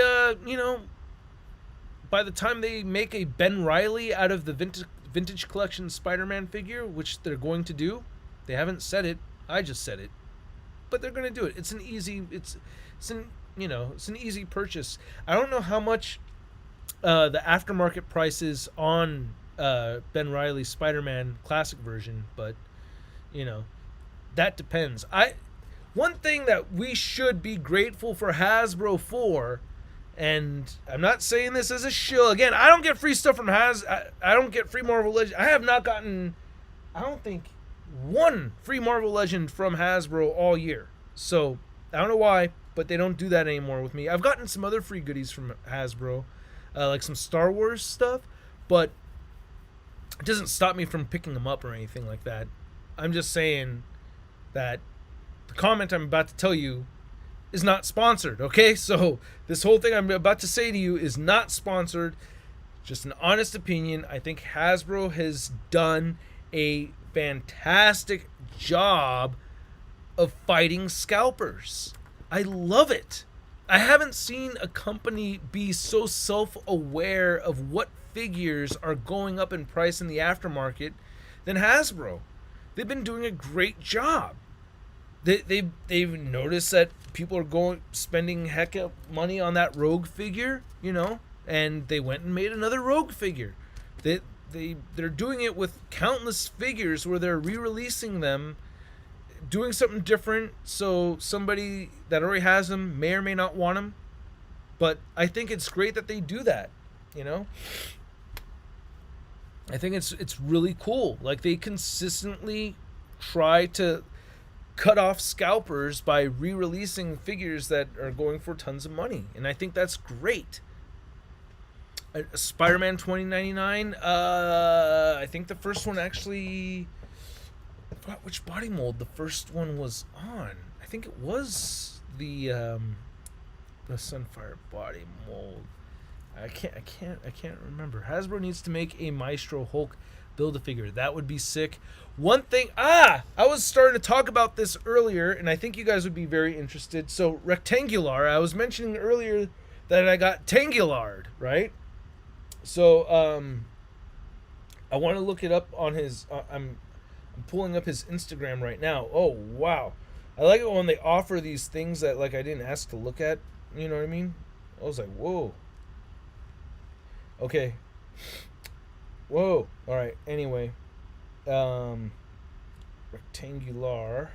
By the time they make a Ben Reilly out of the vintage collection Spider-Man figure, which they're going to do, they haven't said it. I just said it, but they're going to do it. It's an easy purchase. I don't know how much the aftermarket price is on Ben Reilly's Spider-Man classic version, but that depends. One thing that we should be grateful for Hasbro for. And I'm not saying this as a shill. Again, I don't get free stuff from I don't get free Marvel Legend. I have not gotten, I don't think, one free Marvel Legend from Hasbro all year. So, I don't know why, but they don't do that anymore with me. I've gotten some other free goodies from Hasbro, like some Star Wars stuff, but it doesn't stop me from picking them up or anything like that. I'm just saying that the comment I'm about to tell you is not sponsored, okay? So this whole thing I'm about to say to you is not sponsored, just an honest opinion. I think Hasbro has done a fantastic job of fighting scalpers. I love it. I haven't seen a company be so self-aware of what figures are going up in price in the aftermarket than Hasbro. They've been doing a great job. They've noticed that people are spending heck of money on that Rogue figure, and they went and made another Rogue figure. They're doing it with countless figures where they're re-releasing them, doing something different, so somebody that already has them may or may not want them. But I think it's great that they do that, I think it's really cool. Like, they consistently try to cut off scalpers by re-releasing figures that are going for tons of money, and I think that's great. Spider-Man 2099, I think the first one actually, I forgot which body mold the first one was on. I think it was the Sunfire body mold. I can't remember. Hasbro needs to make a Maestro Hulk Build-A-Figure. That would be sick. One thing, I was starting to talk about this earlier, and I think you guys would be very interested. So, Rectangular, I was mentioning earlier that I got Tangulard, right? So, I want to look it up on his, I'm pulling up his Instagram right now. Oh, wow. I like it when they offer these things that, like, I didn't ask to look at. You know what I mean? I was like, whoa. Okay. Whoa. All right. Anyway, Rectangular.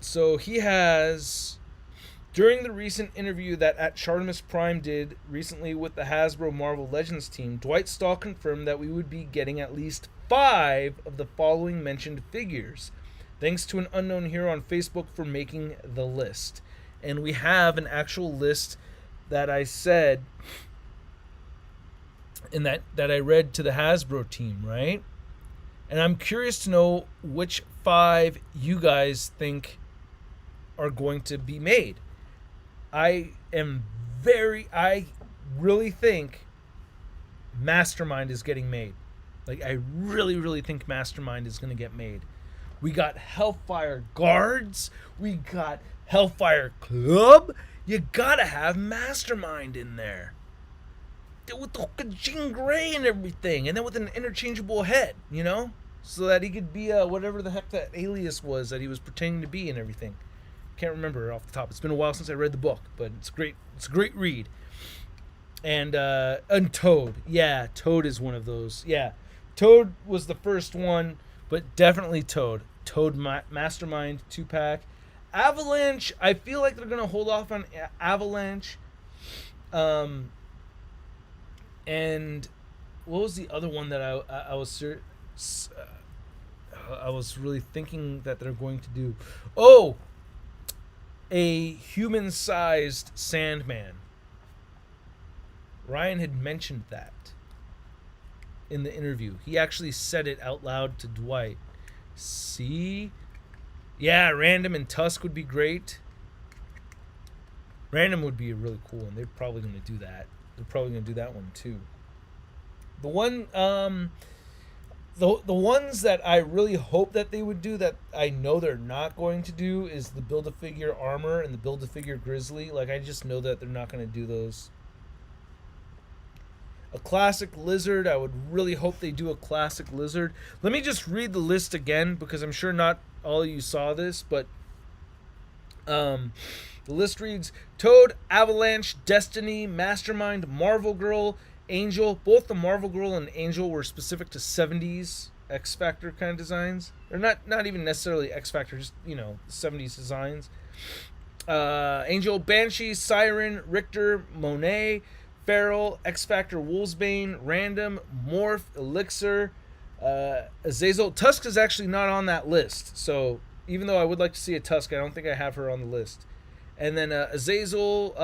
So he has, during the recent interview that at ShartimusPrime did recently with the Hasbro Marvel Legends team, Dwight Stahl confirmed that we would be getting at least 5 of the following mentioned figures, thanks to an unknown hero on Facebook for making the list. And we have an actual list that I said, and that I read to the Hasbro team, right? And I'm curious to know which 5 you guys think are going to be made. I really think Mastermind is getting made. Like, I really, really think Mastermind is going to get made. We got Hellfire Guards. We got Hellfire Club. you gotta have Mastermind in there. With the Jean Grey and everything, and then with an interchangeable head, you know? So that he could be whatever the heck that alias was that he was pretending to be and everything. Can't remember off the top. It's been a while since I read the book, but it's great. It's a great read. And Toad. Yeah, Toad is one of those. Yeah, Toad was the first one, but definitely Toad. Toad Mastermind 2-pack. Avalanche, I feel like they're going to hold off on Avalanche. And what was the other one that I was really thinking that they're going to do? Oh, a human-sized Sandman. Ryan had mentioned that in the interview. He actually said it out loud to Dwight. See? Yeah, Random and Tusk would be great. Random would be a really cool one. They're probably going to do that. They're probably going to do that one too. The one, the ones that I really hope that they would do that I know they're not going to do is the Build-A-Figure Armor and the Build-A-Figure Grizzly. Like, I just know that they're not going to do those. A classic Lizard, I would really hope they do a classic Lizard. Let me just read the list again because I'm sure not all of you saw this, but the list reads Toad, Avalanche, Destiny, Mastermind, Marvel Girl, Angel. Both the Marvel Girl and Angel were specific to 70s X Factor kind of designs. They're not even necessarily X Factor, just, 70s designs. Angel, Banshee, Siren, Richter, Monet, Feral, X Factor, Wolfsbane, Random, Morph, Elixir, Azazel. Tusk is actually not on that list, so even though I would like to see a Tusk, I don't think I have her on the list. And then Azazel,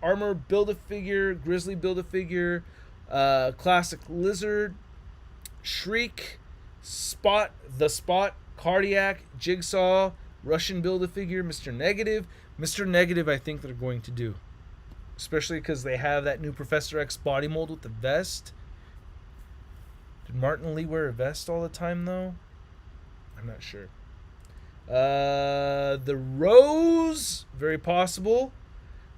Armor Build-A-Figure, Grizzly Build-A-Figure, Classic Lizard, Shriek, Spot, Cardiac, Jigsaw, Russian Build-A-Figure, Mr. Negative. Mr. Negative I think they're going to do. Especially because they have that new Professor X body mold with the vest. Did Martin Lee wear a vest all the time, though? I'm not sure. The Rose, very possible.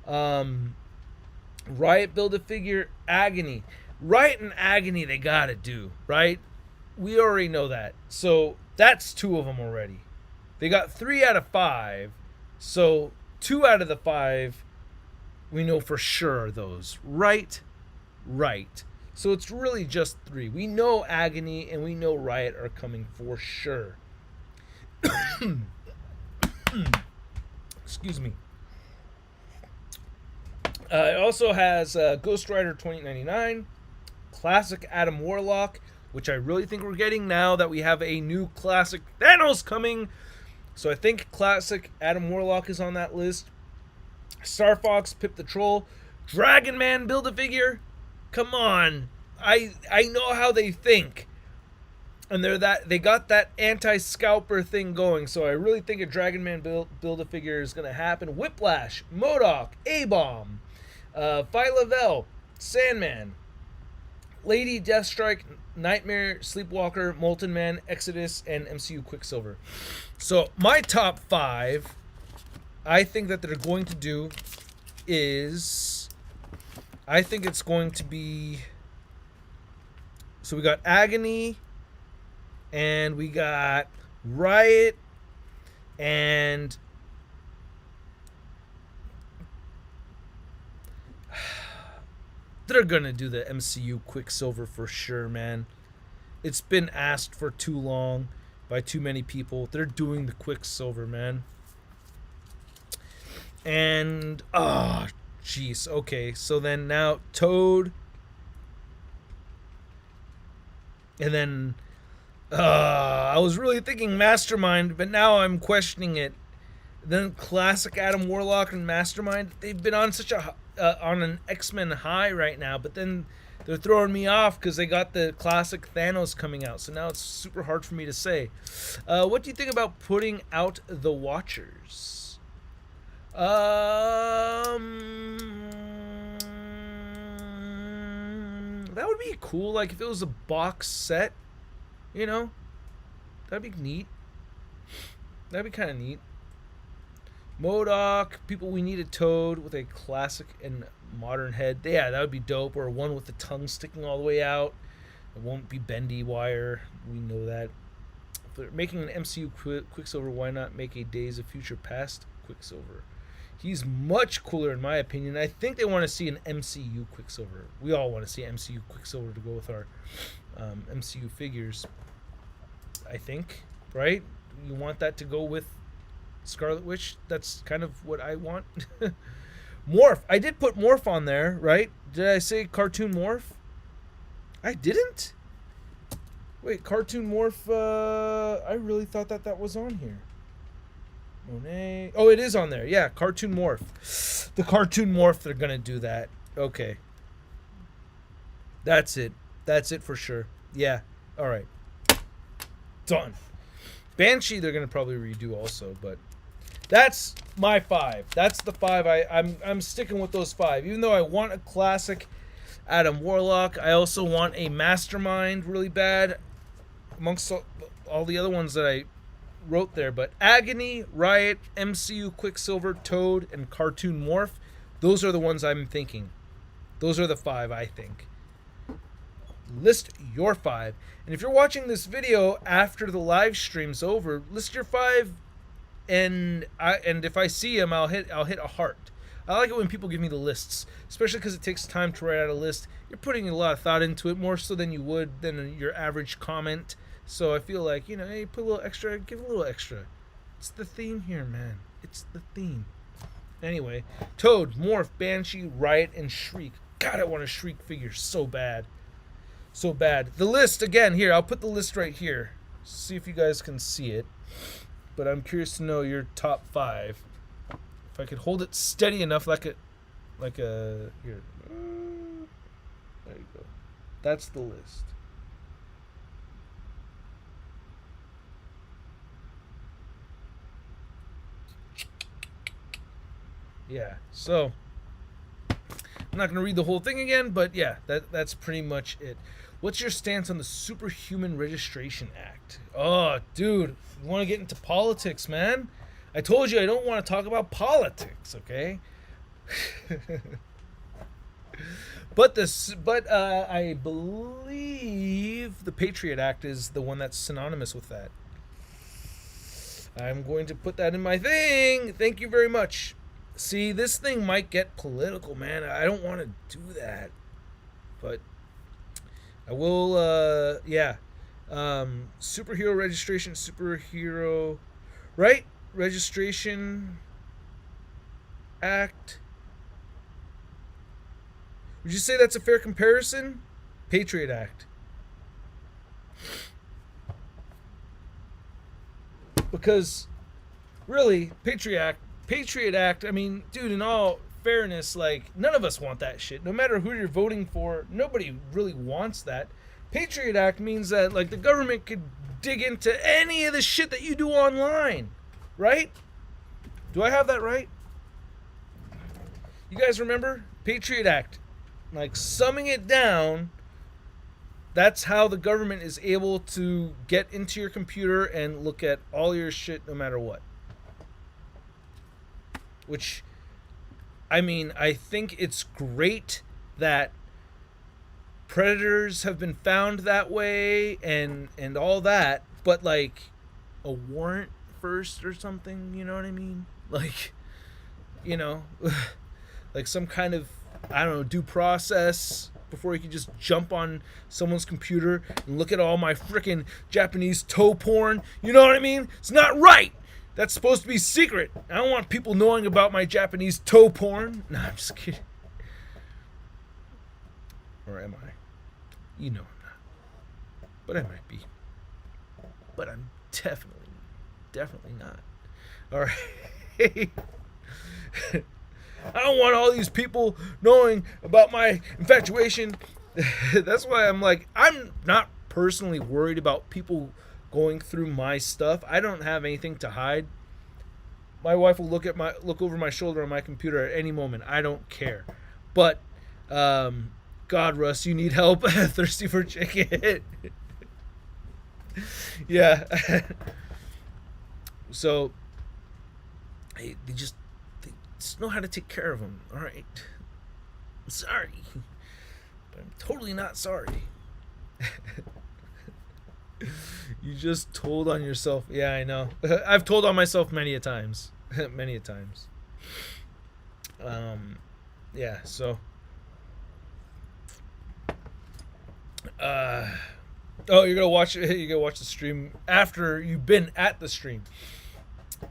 Riot Build-A-Figure, Agony. Riot and Agony they gotta do, right? We already know that. So that's 2 of them already. They got 3 out of 5. So 2 out of the 5 we know for sure are those. Right. So it's really just 3. We know Agony and we know Riot are coming for sure. Excuse me. It also has Ghost Rider 2099, Classic Adam Warlock, which I really think we're getting now that we have a new Classic Thanos coming. So I think Classic Adam Warlock is on that list. Star Fox, Pip the Troll, Dragon Man Build-A-Figure. Come on. I know how they think. And they got that anti-Scalper thing going, so I really think a Dragon Man Build-A-Figure is going to happen. Whiplash, MODOK, A-Bomb, Phyla-Vel, Sandman, Lady Deathstrike, Nightmare, Sleepwalker, Molten Man, Exodus, and MCU Quicksilver. So my top 5, I think that they're going to do is, I think it's going to be, so we got Agony, and we got Riot, and they're gonna do the MCU Quicksilver for sure, man. It's been asked for too long by too many people. They're doing the Quicksilver, man. And jeez, okay. So then now Toad, and then I was really thinking Mastermind, but now I'm questioning it. Then Classic Adam Warlock and Mastermind, they've been on such a on an X-Men high right now, but then they're throwing me off because they got the Classic Thanos coming out. So now it's super hard for me to say. What do you think about putting out the Watchers? That would be cool. Like if it was a box set, that'd be neat. That'd be kind of neat. MODOK, people, we need a Toad with a classic and modern head. Yeah, that would be dope. Or one with the tongue sticking all the way out. It won't be bendy wire. We know that. If they're making an MCU Quicksilver, why not make a Days of Future Past Quicksilver? He's much cooler in my opinion. I think they want to see an MCU Quicksilver. We all want to see MCU Quicksilver to go with our MCU figures. I think, right? You want that to go with Scarlet Witch? That's kind of what I want. Morph. I did put Morph on there, right? Did I say Cartoon Morph? I didn't? Wait, Cartoon Morph, I really thought that was on here. Monet. Oh, it is on there. Yeah, Cartoon Morph. The Cartoon Morph, they're going to do that. Okay. That's it. That's it for sure. Yeah. All right. Done. Banshee, they're going to probably redo also, but that's my 5. That's the 5. I'm sticking with those 5. Even though I want a classic Adam Warlock, I also want a Mastermind really bad amongst all the other ones that I wrote there. But Agony, Riot, MCU Quicksilver, Toad, and Cartoon Morph, those are the ones I'm thinking. Those are the 5 I think. List your 5. And if you're watching this video after the live stream's over, list your 5, and if I see them, I'll hit a heart. I like it when people give me the lists, especially because it takes time to write out a list. You're putting a lot of thought into it, more so than you would than your average comment. So I feel like, you know, hey, put a little extra, give a little extra. It's the theme here, man. It's the theme. Anyway, Toad, Morph, Banshee, Riot, and Shriek. God, I want a Shriek figure so bad. So bad. The list, again, here, I'll put the list right here. See if you guys can see it. But I'm curious to know your top 5. If I could hold it steady enough like a here. There you go. That's the list. Yeah, so I'm not going to read the whole thing again, but yeah, that's pretty much it. What's your stance on the Superhuman Registration Act? Oh, dude, you want to get into politics, man? I told you I don't want to talk about politics, okay? But I believe the Patriot Act is the one that's synonymous with that. I'm going to put that in my thing. Thank you very much. See, this thing might get political, man. I don't want to do that. But I will, yeah. Superhero registration, superhero, right? Registration Act. Would you say that's a fair comparison? Patriot Act. Because, really, Patriot Act, I mean, dude, in all fairness, like, none of us want that shit. No matter who you're voting for, nobody really wants that. Patriot Act means that, like, the government could dig into any of the shit that you do online, right? Do I have that right? You guys remember? Patriot Act. Like, summing it down, that's how the government is able to get into your computer and look at all your shit no matter what. Which, I mean, I think it's great that predators have been found that way and all that, but like a warrant first or something, you know what I mean? Like, you know, like some kind of, I don't know, due process before you can just jump on someone's computer and look at all my freaking Japanese toe porn. You know what I mean? It's not right. That's supposed to be secret. I don't want people knowing about my Japanese toe porn. No, I'm just kidding. Or am I? You know I'm not. But I might be. But I'm definitely not. All right. I don't want all these people knowing about my infatuation. That's why I'm like, I'm not personally worried about people going through my stuff. I don't have anything to hide. My wife will look over my shoulder on my computer at any moment. I don't care. But God, Russ, you need help. Thirsty for chicken. Yeah. So they just know how to take care of them. All right, I'm sorry, but I'm totally not sorry. You just told on yourself. Yeah, I know. I've told on myself many a times. Many a times. Yeah, so oh, you're gonna watch the stream after you've been at the stream.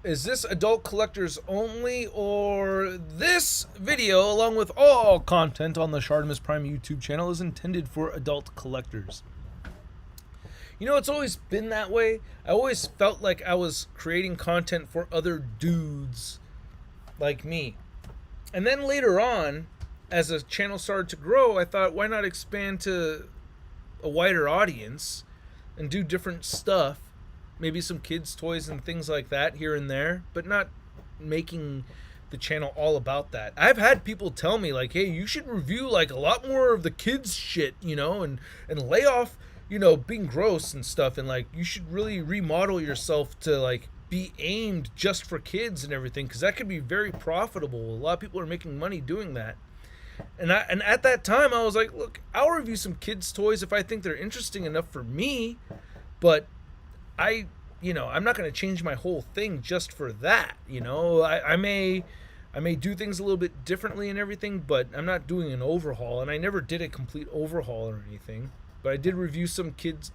Is this adult collectors only, or this video, along with all content on the ShartimusPrime YouTube channel, is intended for adult collectors? You know, it's always been that way. I always felt like I was creating content for other dudes like me. And then later on, as the channel started to grow, I thought, why not expand to a wider audience and do different stuff? Maybe some kids' toys and things like that here and there, but not making the channel all about that. I've had people tell me, like, hey, you should review like a lot more of the kids' shit, you know, and lay off, you know, being gross and stuff, and like you should really remodel yourself to like be aimed just for kids and everything, because that could be very profitable. A lot of people are making money doing that. And at that time I was like, look, I'll review some kids' toys if I think they're interesting enough for me, but I'm not going to change my whole thing just for that. You know, I may do things a little bit differently and everything, but I'm not doing an overhaul, and I never did a complete overhaul or anything. But I did review some kids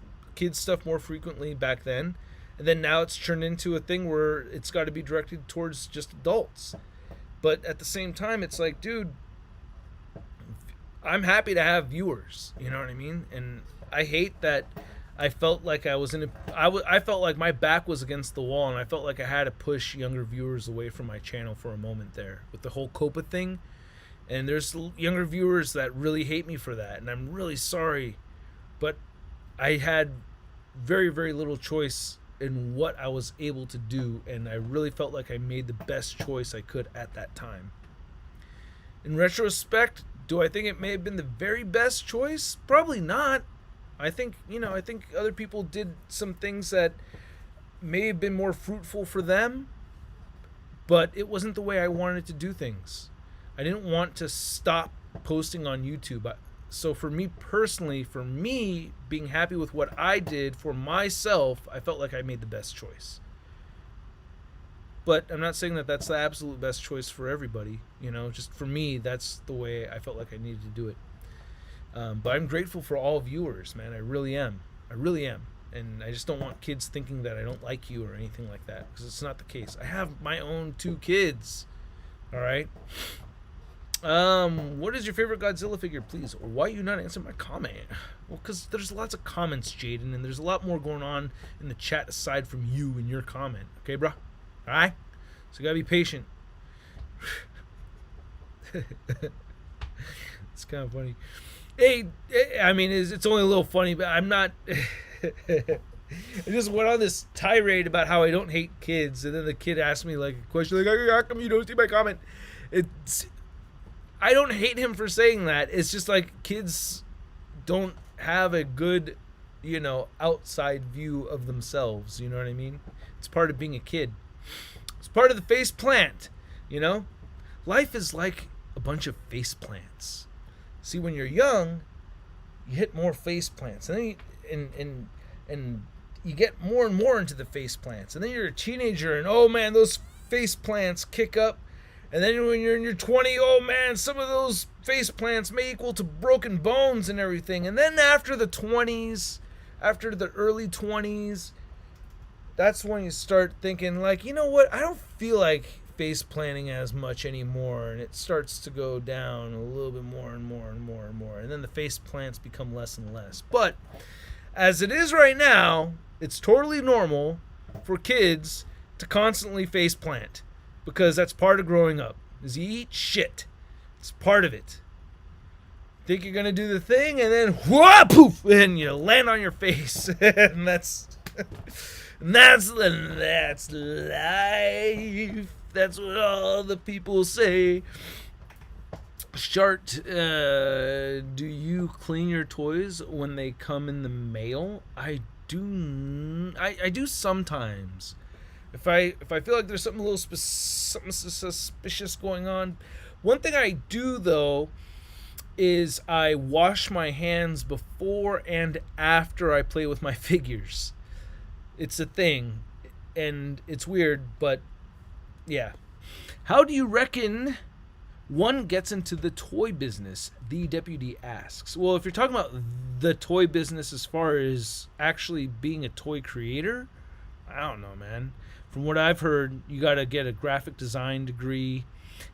stuff more frequently back then, and then now it's turned into a thing where it's got to be directed towards just adults. But at the same time, it's like, dude, I'm happy to have viewers. You know what I mean? And I hate that I felt like I felt like my back was against the wall, and I felt like I had to push younger viewers away from my channel for a moment there with the whole Copa thing. And there's younger viewers that really hate me for that, and I'm really sorry. But I had very, very little choice in what I was able to do, and I really felt like I made the best choice I could at that time. In retrospect, do I think it may have been the very best choice? Probably not. I think other people did some things that may have been more fruitful for them, but it wasn't the way I wanted to do things. I didn't want to stop posting on YouTube. So for me personally, for me being happy with what I did for myself, I felt like I made the best choice. But I'm not saying that that's the absolute best choice for everybody. You know, just for me, that's the way I felt like I needed to do it. But I'm grateful for all viewers, man. I really am. I really am. And I just don't want kids thinking that I don't like you or anything like that, because it's not the case. I have my own 2 kids. All right. What is your favorite Godzilla figure, please? Why you not answer my comment? Well, because there's lots of comments, Jaden, and there's a lot more going on in the chat aside from you and your comment. Okay, bro? All right? So you gotta be patient. It's kind of funny. Hey, I mean, it's only a little funny, but I'm not... I just went on this tirade about how I don't hate kids, and then the kid asked me like a question, like, how come you don't see my comment? I don't hate him for saying that. It's just like kids don't have a good, you know, outside view of themselves. You know what I mean? It's part of being a kid. It's part of the face plant, you know? Life is like a bunch of face plants. See, when you're young, you hit more face plants, and then and you get more and more into the face plants, and then you're a teenager, and oh man, those face plants kick up. And then when you're in your 20s, oh man, some of those face plants may equal to broken bones and everything. And then after the 20s, after the early 20s, that's when you start thinking like, you know what, I don't feel like face planting as much anymore. And it starts to go down a little bit more and more and more and more. And then the face plants become less and less. But as it is right now, it's totally normal for kids to constantly face plant. Because that's part of growing up, is you eat shit. It's part of it. Think you're gonna do the thing, and then whoa, poof, and you land on your face, and that's life. That's what all the people say. Shart, do you clean your toys when they come in the mail? I do sometimes. If I feel like there's something a little something suspicious going on. One thing I do though is I wash my hands before and after I play with my figures. It's a thing, and it's weird, but yeah. How do you reckon one gets into the toy business? The deputy asks. Well, if you're talking about the toy business as far as actually being a toy creator, I don't know, man. From what I've heard, you got to get a graphic design degree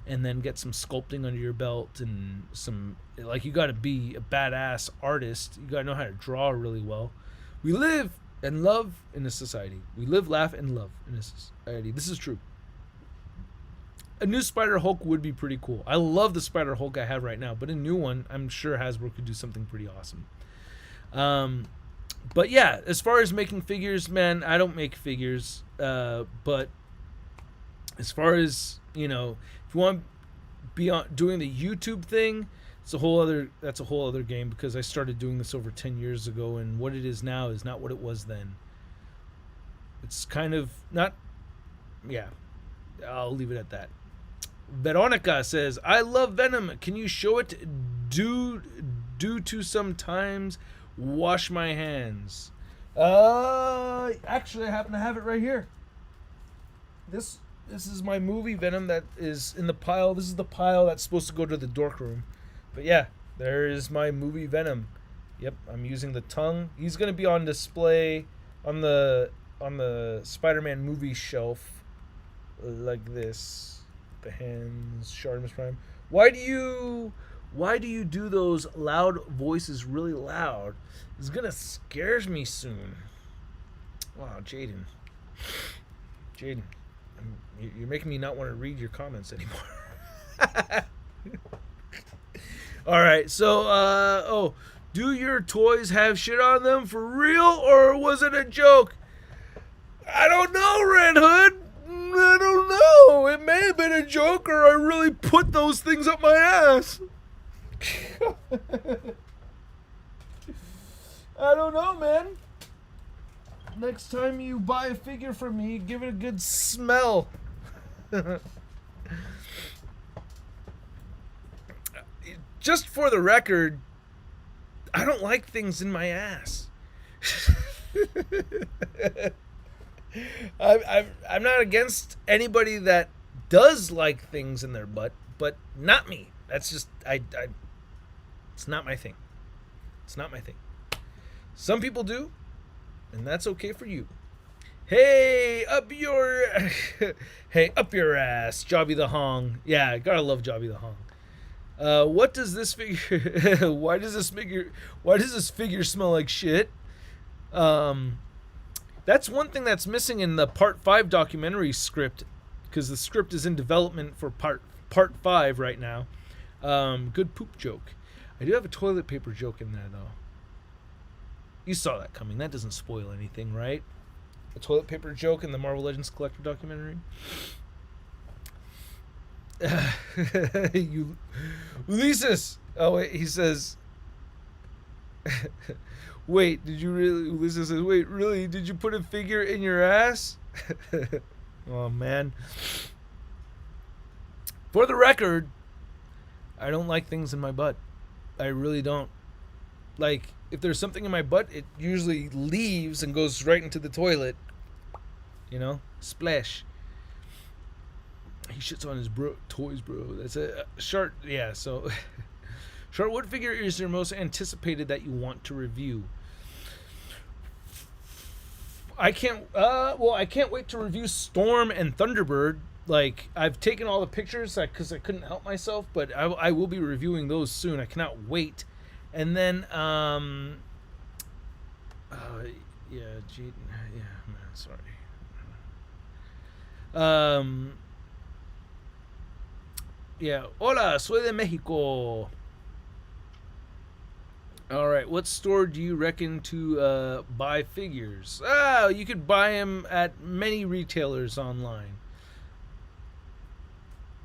and then get some sculpting under your belt and some, like, you got to be a badass artist. You got to know how to draw really well. We live and love in a society. We live, laugh, and love in a society. This is true. A new Spider-Hulk would be pretty cool. I love the Spider-Hulk I have right now, but a new one, I'm sure Hasbro could do something pretty awesome. But yeah, as far as making figures, man, I don't make figures. But as far as, you know, if you want to be doing the YouTube thing, that's a whole other game, because I started doing this over 10 years ago, and what it is now is not what it was then. It's kind of not, yeah, I'll leave it at that. Veronica says, I love Venom. Can you show it? Due to sometimes wash my hands. Actually, I happen to have it right here. This is my movie Venom that is in the pile. This is the pile that's supposed to go to the dork room. But yeah, there is my movie Venom. Yep, I'm using the tongue. He's gonna be on display on the Spider-Man movie shelf like this. The hands, ShartimusPrime. Why do you do those loud voices really loud? It's gonna scares me soon. Wow, Jaden, you're making me not want to read your comments anymore. All right, so do your toys have shit on them for real, or was it a joke? I don't know, Red Hood. I don't know. It may have been a joke, or I really put those things up my ass. I don't know, man. Next time you buy a figure from me, give it a good smell. Just for the record, I don't like things in my ass. I'm not against anybody that does like things in their butt, but not me. That's just it's not my thing. It's not my thing. Some people do, and that's okay for you. Hey, up your ass, Jobby the Hong. Yeah, gotta love Jobby the Hong. What does this figure? Why does this figure smell like shit? That's one thing that's missing in the Part 5 documentary script, because the script is in development for Part 5 right now. Good poop joke. I do have a toilet paper joke in there, though. You saw that coming. That doesn't spoil anything, right? A toilet paper joke in the Marvel Legends Collector documentary. Ulysses. Oh wait, he says. Wait, did you really? Ulysses says, wait, really? Did you put a figure in your ass? Oh man. For the record, I don't like things in my butt. I really don't. Like, if there's something in my butt, it usually leaves and goes right into the toilet. You know? Splash. He shits on his toys, bro. That's a Shart. Yeah, so... Shart, what figure is your most anticipated that you want to review? I can't wait to review Storm and Thunderbird. Like, I've taken all the pictures because I couldn't help myself, but I will be reviewing those soon. I cannot wait. And then, yeah, man, sorry. Yeah, hola, soy de Mexico. All right, what store do you reckon to buy figures? You could buy them at many retailers online.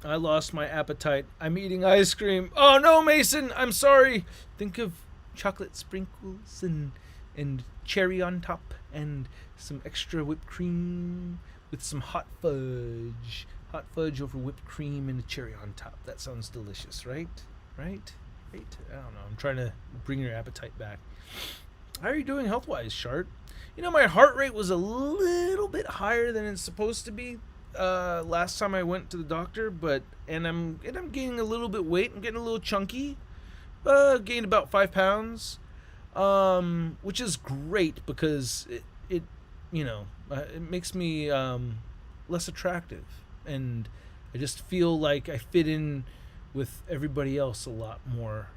I lost my appetite. I'm eating ice cream. Oh no, Mason, I'm sorry. Think of chocolate sprinkles and cherry on top and some extra whipped cream with some hot fudge. Hot fudge over whipped cream and a cherry on top. That sounds delicious, right? Right? Right? I don't know. I'm trying to bring your appetite back. How are you doing health-wise, Shart? You know, my heart rate was a little bit higher than it's supposed to be last time I went to the doctor, and I'm gaining a little bit weight. I'm getting a little chunky. Gained about 5 pounds, which is great because it makes me less attractive, and I just feel like I fit in with everybody else a lot more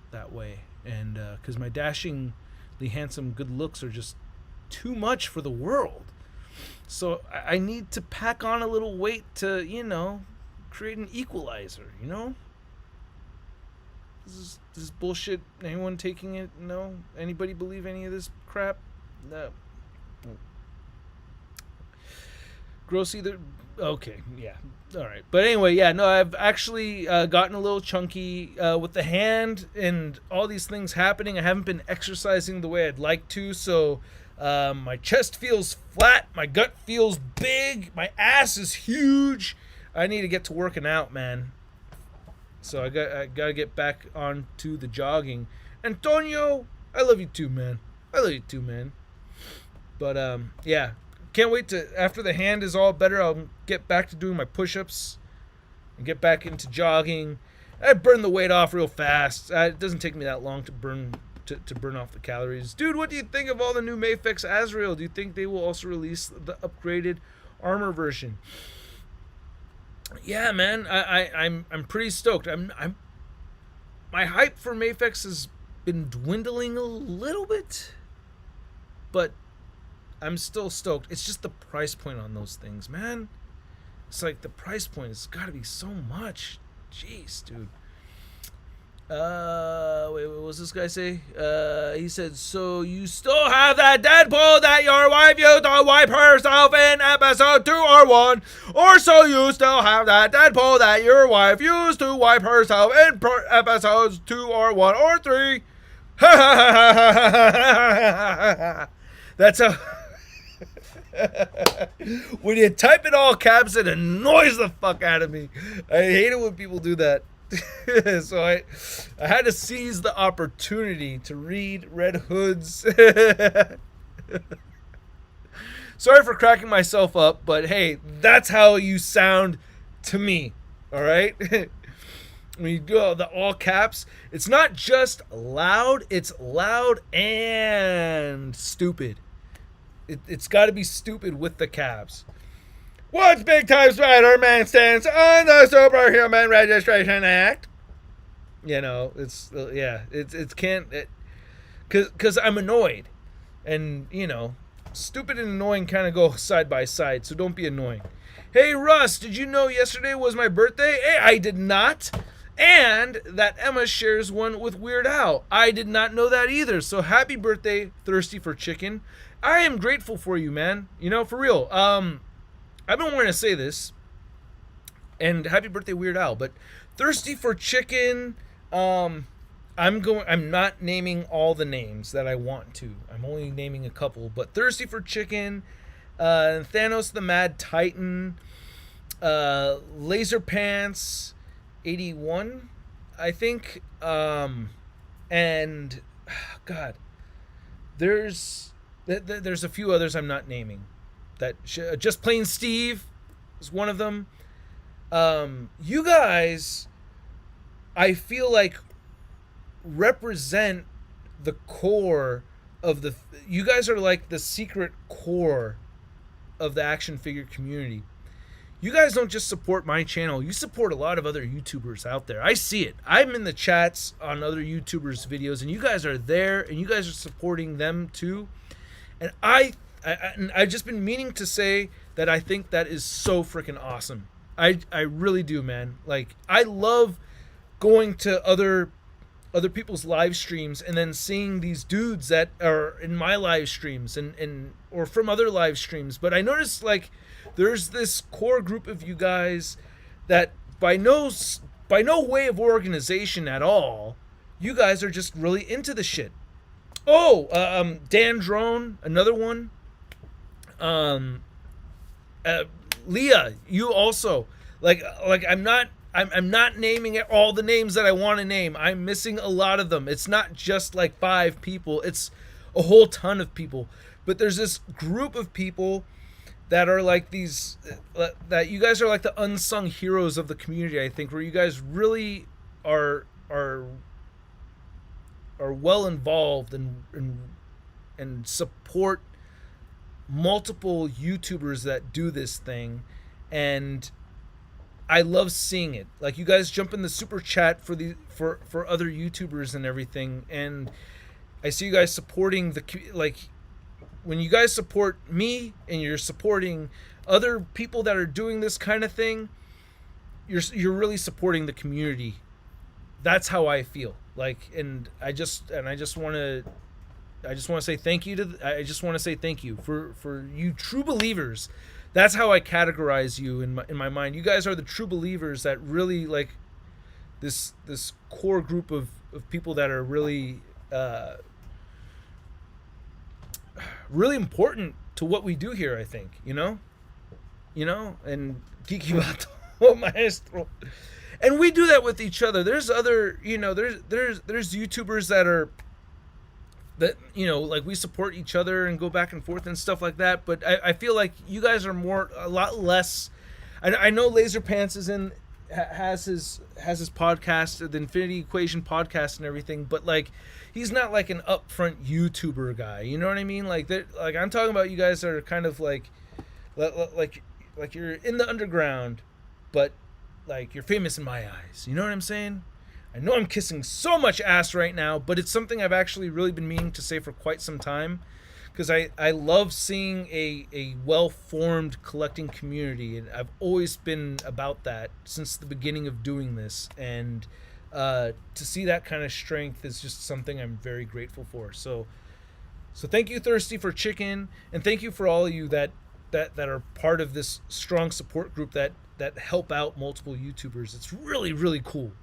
that way, and because my dashingly handsome good looks are just too much for the world, so I need to pack on a little weight to create an equalizer. This is bullshit. Anyone taking it? No. Anybody believe any of this crap? No. Gross either. Okay, yeah. All right. But anyway, yeah, no, I've actually gotten a little chunky with the hand and all these things happening. I haven't been exercising the way I'd like to, so my chest feels flat, my gut feels big, my ass is huge. I need to get to working out, man. So I gotta get back onto the jogging. Antonio, I love you too, man. But yeah, can't wait to, after the hand is all better, I'll get back to doing my push-ups and get back into jogging. I burn the weight off real fast. It doesn't take me that long to burn off the calories. Dude, what do you think of all the new Mafex Azrael? Do you think they will also release the upgraded armor version? Yeah, man, I'm pretty stoked. My hype for Mafex has been dwindling a little bit, but I'm still stoked. It's just the price point on those things, man. It's like the price point has got to be so much. Jeez, dude. Wait, what was this guy say? He said, so you still have that Deadpool that your wife used to wipe herself in episode 2 or 1? Or so you still have that Deadpool that your wife used to wipe herself in episodes 2 or 1 or 3? That's a... When you type in all caps, it annoys the fuck out of me. I hate it when people do that. So I had to seize the opportunity to read Red Hood's. Sorry for cracking myself up, but hey, that's how you sound to me. All right. When you do the all caps, it's not just loud, it's loud and stupid. It's got to be stupid with the caps. What's big time Spider-Man stance on the Superhuman Registration Act? It can't, because I'm annoyed, and stupid and annoying kind of go side by side, so don't be annoying. Hey Russ, did you know yesterday was my birthday? Hey, I did not. And that Emma shares one with Weird Al. I did not know that either. So happy birthday, Thirsty for Chicken. I am grateful for you, man. For real. I've been wanting to say this, and happy birthday, Weird Al. But Thirsty for Chicken, I'm not naming all the names that I want to. I'm only naming a couple. But Thirsty for Chicken, Thanos the Mad Titan, Laser Pants 81, I think, and God, there's a few others I'm not naming. That Just Plain Steve is one of them. You guys, I feel like, represent the core of the... You guys are like the secret core of the action figure community. You guys don't just support my channel. You support a lot of other YouTubers out there. I see it. I'm in the chats on other YouTubers' videos, and you guys are there, and you guys are supporting them too. And I've just been meaning to say that I think that is so freaking awesome. I really do, man. Like, I love going to other people's live streams and then seeing these dudes that are in my live streams and or from other live streams. But I noticed, like, there's this core group of you guys that by no way of organization at all, you guys are just really into the shit. Oh, Dan Drone, another one. Leah, you also like I'm not naming all the names that I want to name. I'm missing a lot of them. It's not just like 5 people. It's a whole ton of people. But there's this group of people that are like these that you guys are like the unsung heroes of the community, I think, where you guys really are well involved and support multiple YouTubers that do this thing, and I love seeing it. Like, you guys jump in the super chat for other YouTubers and everything, and I see you guys supporting when you guys support me and you're supporting other people that are doing this kind of thing, you're really supporting the community. That's how I feel. Like, and I just want to say thank you for you true believers. That's how I categorize you in my mind. You guys are the true believers that really, like, this core group of people that are really really important to what we do here, I think, you know, and Geeky Vato Maestro. And we do that with each other. There's other, there's YouTubers that like, we support each other and go back and forth and stuff like that. But I feel like you guys are a lot less. I know Laser Pants has his podcast, the Infinity Equation podcast and everything, but like, he's not like an upfront YouTuber guy. You know what I mean? Like, I'm talking about you guys that are kind of like you're in the underground, but like, you're famous in my eyes. You know what I'm saying? I know I'm kissing so much ass right now, but it's something I've actually really been meaning to say for quite some time, because I love seeing a well-formed collecting community, and I've always been about that since the beginning of doing this, and to see that kind of strength is just something I'm very grateful for. So thank you, Thirsty for Chicken, and thank you for all of you that are part of this strong support group that help out multiple YouTubers. It's really, really cool.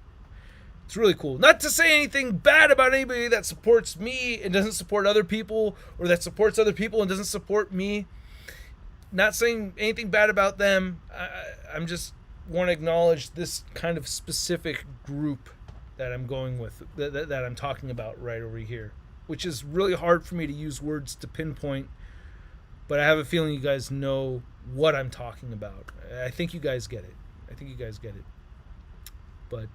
It's really cool. Not to say anything bad about anybody that supports me and doesn't support other people, or that supports other people and doesn't support me. Not saying anything bad about them. I'm just want to acknowledge this kind of specific group that I'm going with, that I'm talking about right over here, which is really hard for me to use words to pinpoint, but I have a feeling you guys know what I'm talking about. I think you guys get it. But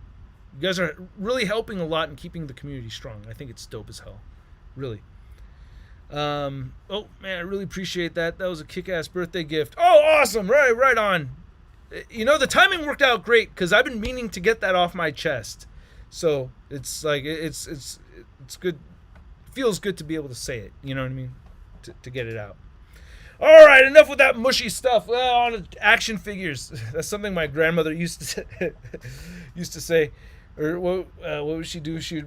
you guys are really helping a lot in keeping the community strong. I think it's dope as hell. Really. Oh, man, I really appreciate that. That was a kick-ass birthday gift. Oh, awesome. Right on. The timing worked out great, because I've been meaning to get that off my chest. So it's like, it's good. It feels good to be able to say it. You know what I mean? To get it out. All right, enough with that mushy stuff. On to action figures. That's something my grandmother used to say. Or what would she do? So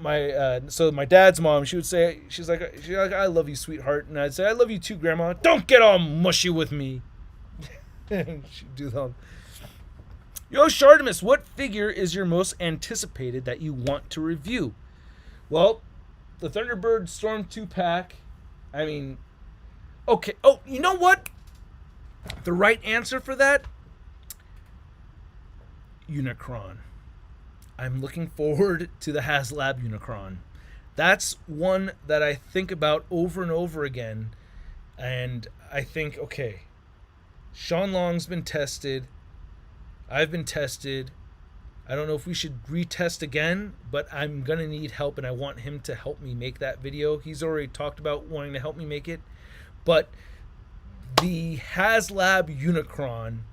my dad's mom, she's like, I love you, sweetheart, and I'd say, I love you too, Grandma. Don't get all mushy with me. She'd do that. Yo, Shartimus, what figure is your most anticipated that you want to review? Well, the Thunderbird Storm 2-pack. I mean, okay. Oh, you know what? The right answer for that? Unicron. I'm looking forward to the HasLab Unicron. That's one that I think about over and over again. And I think, okay, Sean Long's been tested. I've been tested. I don't know if we should retest again, but I'm going to need help, and I want him to help me make that video. He's already talked about wanting to help me make it. But the HasLab Unicron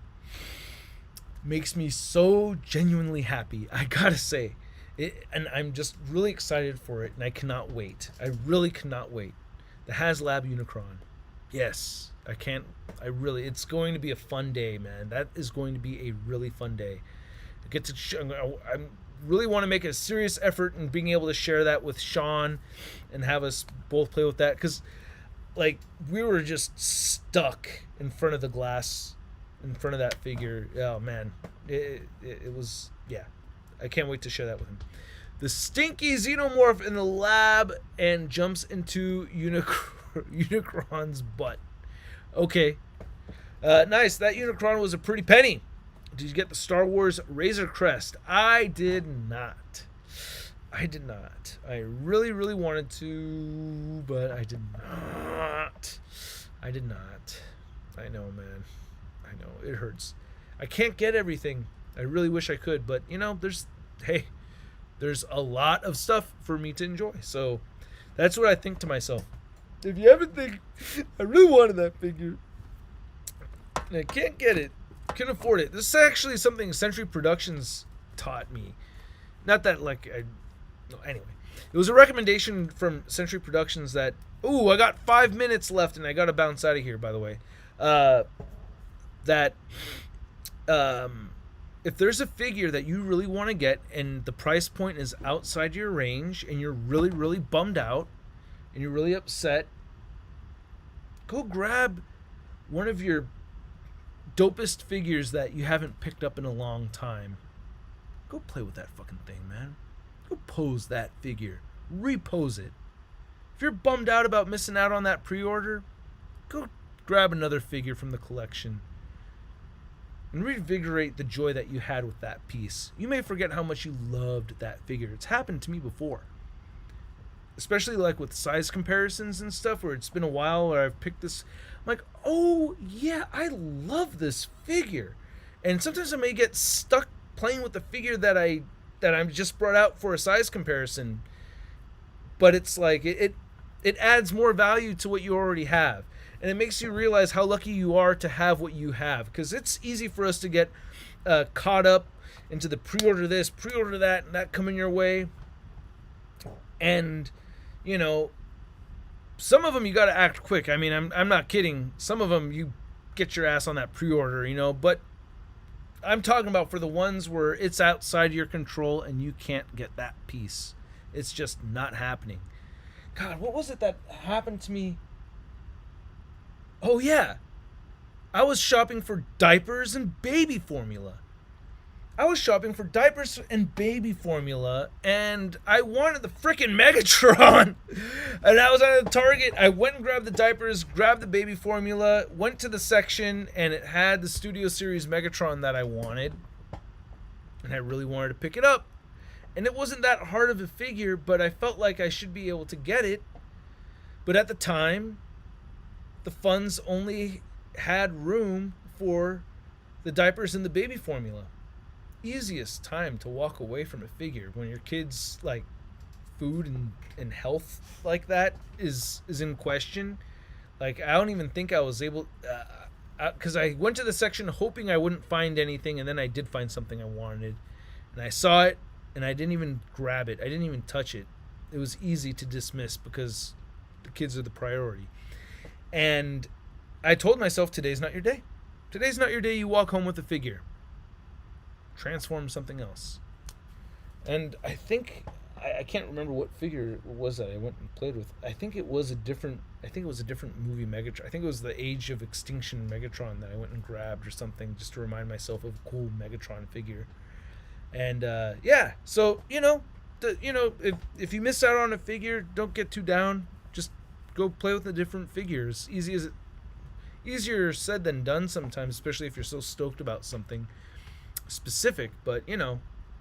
makes me so genuinely happy, I gotta say it, and I'm just really excited for it, and I cannot wait. I really cannot wait. The HasLab Unicron. Yes, it's going to be a fun day, man. That is going to be a really fun day. I really want to make a serious effort in being able to share that with Sean and have us both play with that, because like, we were just stuck in front of the glass, in front of that figure. Oh man, it was, yeah. I can't wait to share that with him. The stinky xenomorph in the lab and jumps into Unicron's butt. Okay, Nice. That Unicron was a pretty penny. Did you get the Star Wars Razor Crest? I did not. I did not. I really, really wanted to, but I did not. I did not. I know, man. I know. It hurts. I can't get everything. I really wish I could, but, you know, there's a lot of stuff for me to enjoy. So that's what I think to myself. If you ever think, I really wanted that figure, and I can't get it, can afford it. This is actually something Century Productions taught me. Not that, like, anyway. It was a recommendation from Century Productions that, ooh, I got 5 minutes left, and I got to bounce out of here, by the way. If there's a figure that you really want to get, and the price point is outside your range, and you're really, really bummed out, and you're really upset, go grab one of your dopest figures that you haven't picked up in a long time. Go play with that fucking thing, man. Go pose that figure. Repose it. If you're bummed out about missing out on that pre-order, go grab another figure from the collection and reinvigorate the joy that you had with that piece. You may forget how much you loved that figure. It's happened to me before. Especially like with size comparisons and stuff, where it's been a while where I've picked this. I'm like, oh yeah, I love this figure. And sometimes I may get stuck playing with the figure that I'm just brought out for a size comparison. But it's like it adds more value to what you already have. And it makes you realize how lucky you are to have what you have. Because it's easy for us to get caught up into the pre-order this, pre-order that, and that coming your way. And, you know, some of them you got to act quick. I mean, I'm not kidding. Some of them you get your ass on that pre-order, you know. But I'm talking about for the ones where it's outside your control and you can't get that piece. It's just not happening. God, what was it that happened to me? Oh, yeah. I was shopping for diapers and baby formula. And I wanted the frickin' Megatron. And I was at Target. I went and grabbed the diapers, grabbed the baby formula, went to the section, and it had the Studio Series Megatron that I wanted. And I really wanted to pick it up. And it wasn't that hard of a figure, but I felt like I should be able to get it. But at the time, the funds only had room for the diapers and the baby formula. Easiest time to walk away from a figure when your kids like food and health like that is in question. Like, I don't even think I was able, because I went to the section hoping I wouldn't find anything, and then I did find something I wanted, and I saw it and I didn't even grab it. I didn't even touch it. It was easy to dismiss because the kids are the priority. And I told myself, today's not your day. Today's not your day. You walk home with a figure. Transform something else. And I think I can't remember what figure it was that I went and played with. I think it was a different movie Megatron. I think it was the Age of Extinction Megatron that I went and grabbed or something, just to remind myself of a cool Megatron figure. And yeah, so if you miss out on a figure, don't get too down. Just go play with the different figures. Easier said than done sometimes, especially if you're so stoked about something specific. But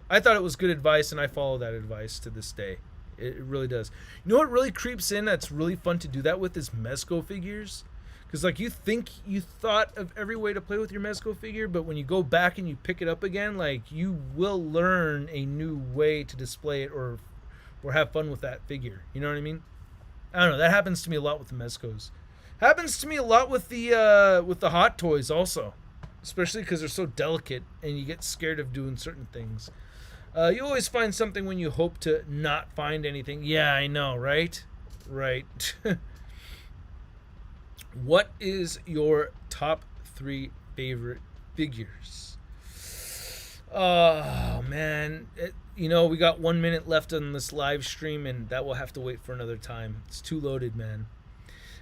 I thought it was good advice, and I follow that advice to this day. It really does. You know what really creeps in that's really fun to do that with is Mezco figures. Because like, you think you thought of every way to play with your Mezco figure, but when you go back and you pick it up again, like, you will learn a new way to display it or have fun with that figure. You know what I mean? I don't know. That happens to me a lot with the Mezcos. Happens to me a lot with the Hot Toys also. Especially because they're so delicate and you get scared of doing certain things. You always find something when you hope to not find anything. Yeah, I know, right? Right. What is your top 3 favorite figures? Oh, man. We got 1 minute left on this live stream, and that will have to wait for another time. It's too loaded, man.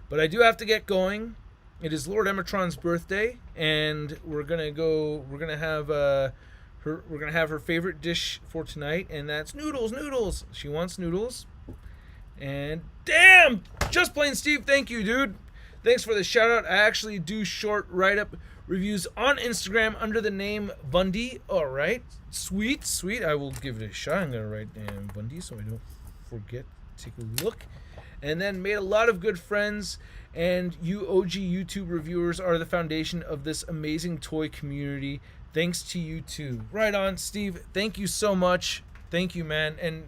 But I do have to get going. It is Lord Emmatron's birthday, and we're gonna have her favorite dish for tonight, and that's noodles. She wants noodles. And damn, Just Plain Steve, thank you, dude. Thanks for the shout out. I actually do short write up reviews on Instagram under the name Bundy. All right, sweet. I will give it a shot. I'm gonna write Bundy so I don't forget. Take a look. And then made a lot of good friends. And you OG YouTube reviewers are the foundation of this amazing toy community. Thanks to you too. Right on, Steve. Thank you so much. Thank you, man. And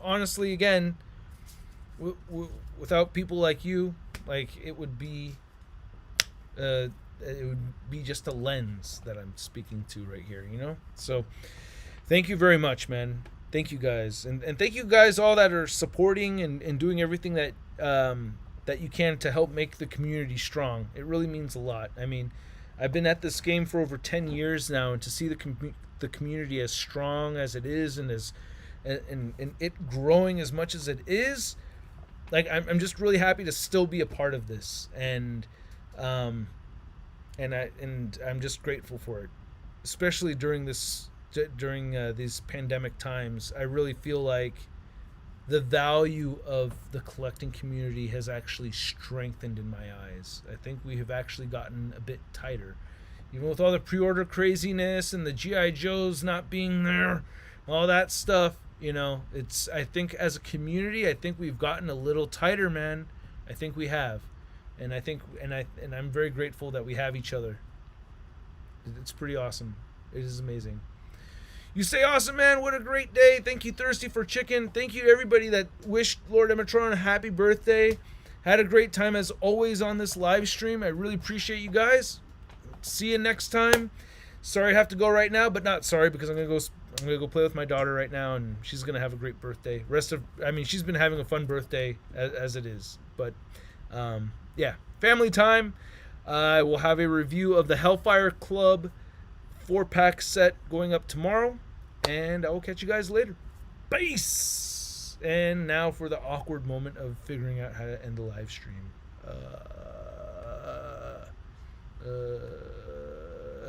honestly, again, without people like you, like it would be just a lens that I'm speaking to right here, So thank you very much, man. Thank you guys. And thank you guys all that are supporting and doing everything that that you can to help make the community strong. It really means a lot. I mean, I've been at this game for over 10 years now, and to see the community as strong as it is and it growing as much as it is, like I'm just really happy to still be a part of this, and I'm just grateful for it, especially during these pandemic times. I really feel like the value of the collecting community has actually strengthened in my eyes. I think we have actually gotten a bit tighter, even with all the pre-order craziness and the GI Joes not being there, all that stuff. I think as a community, I think we've gotten a little tighter, man. I think we have, and I'm very grateful that we have each other. It's pretty awesome. It is amazing. You say awesome, man. What a great day. Thank you, Thirsty for Chicken. Thank you to everybody that wished Lord Emmatron a happy birthday. Had a great time as always on this live stream. I really appreciate you guys. See you next time. Sorry I have to go right now, but not sorry because I'm gonna go play with my daughter right now, and she's gonna have a great birthday. She's been having a fun birthday as it is. But yeah, family time. I will have a review of the Hellfire Club 4-pack set going up tomorrow, and I will catch you guys later. Peace! And now for the awkward moment of figuring out how to end the live stream.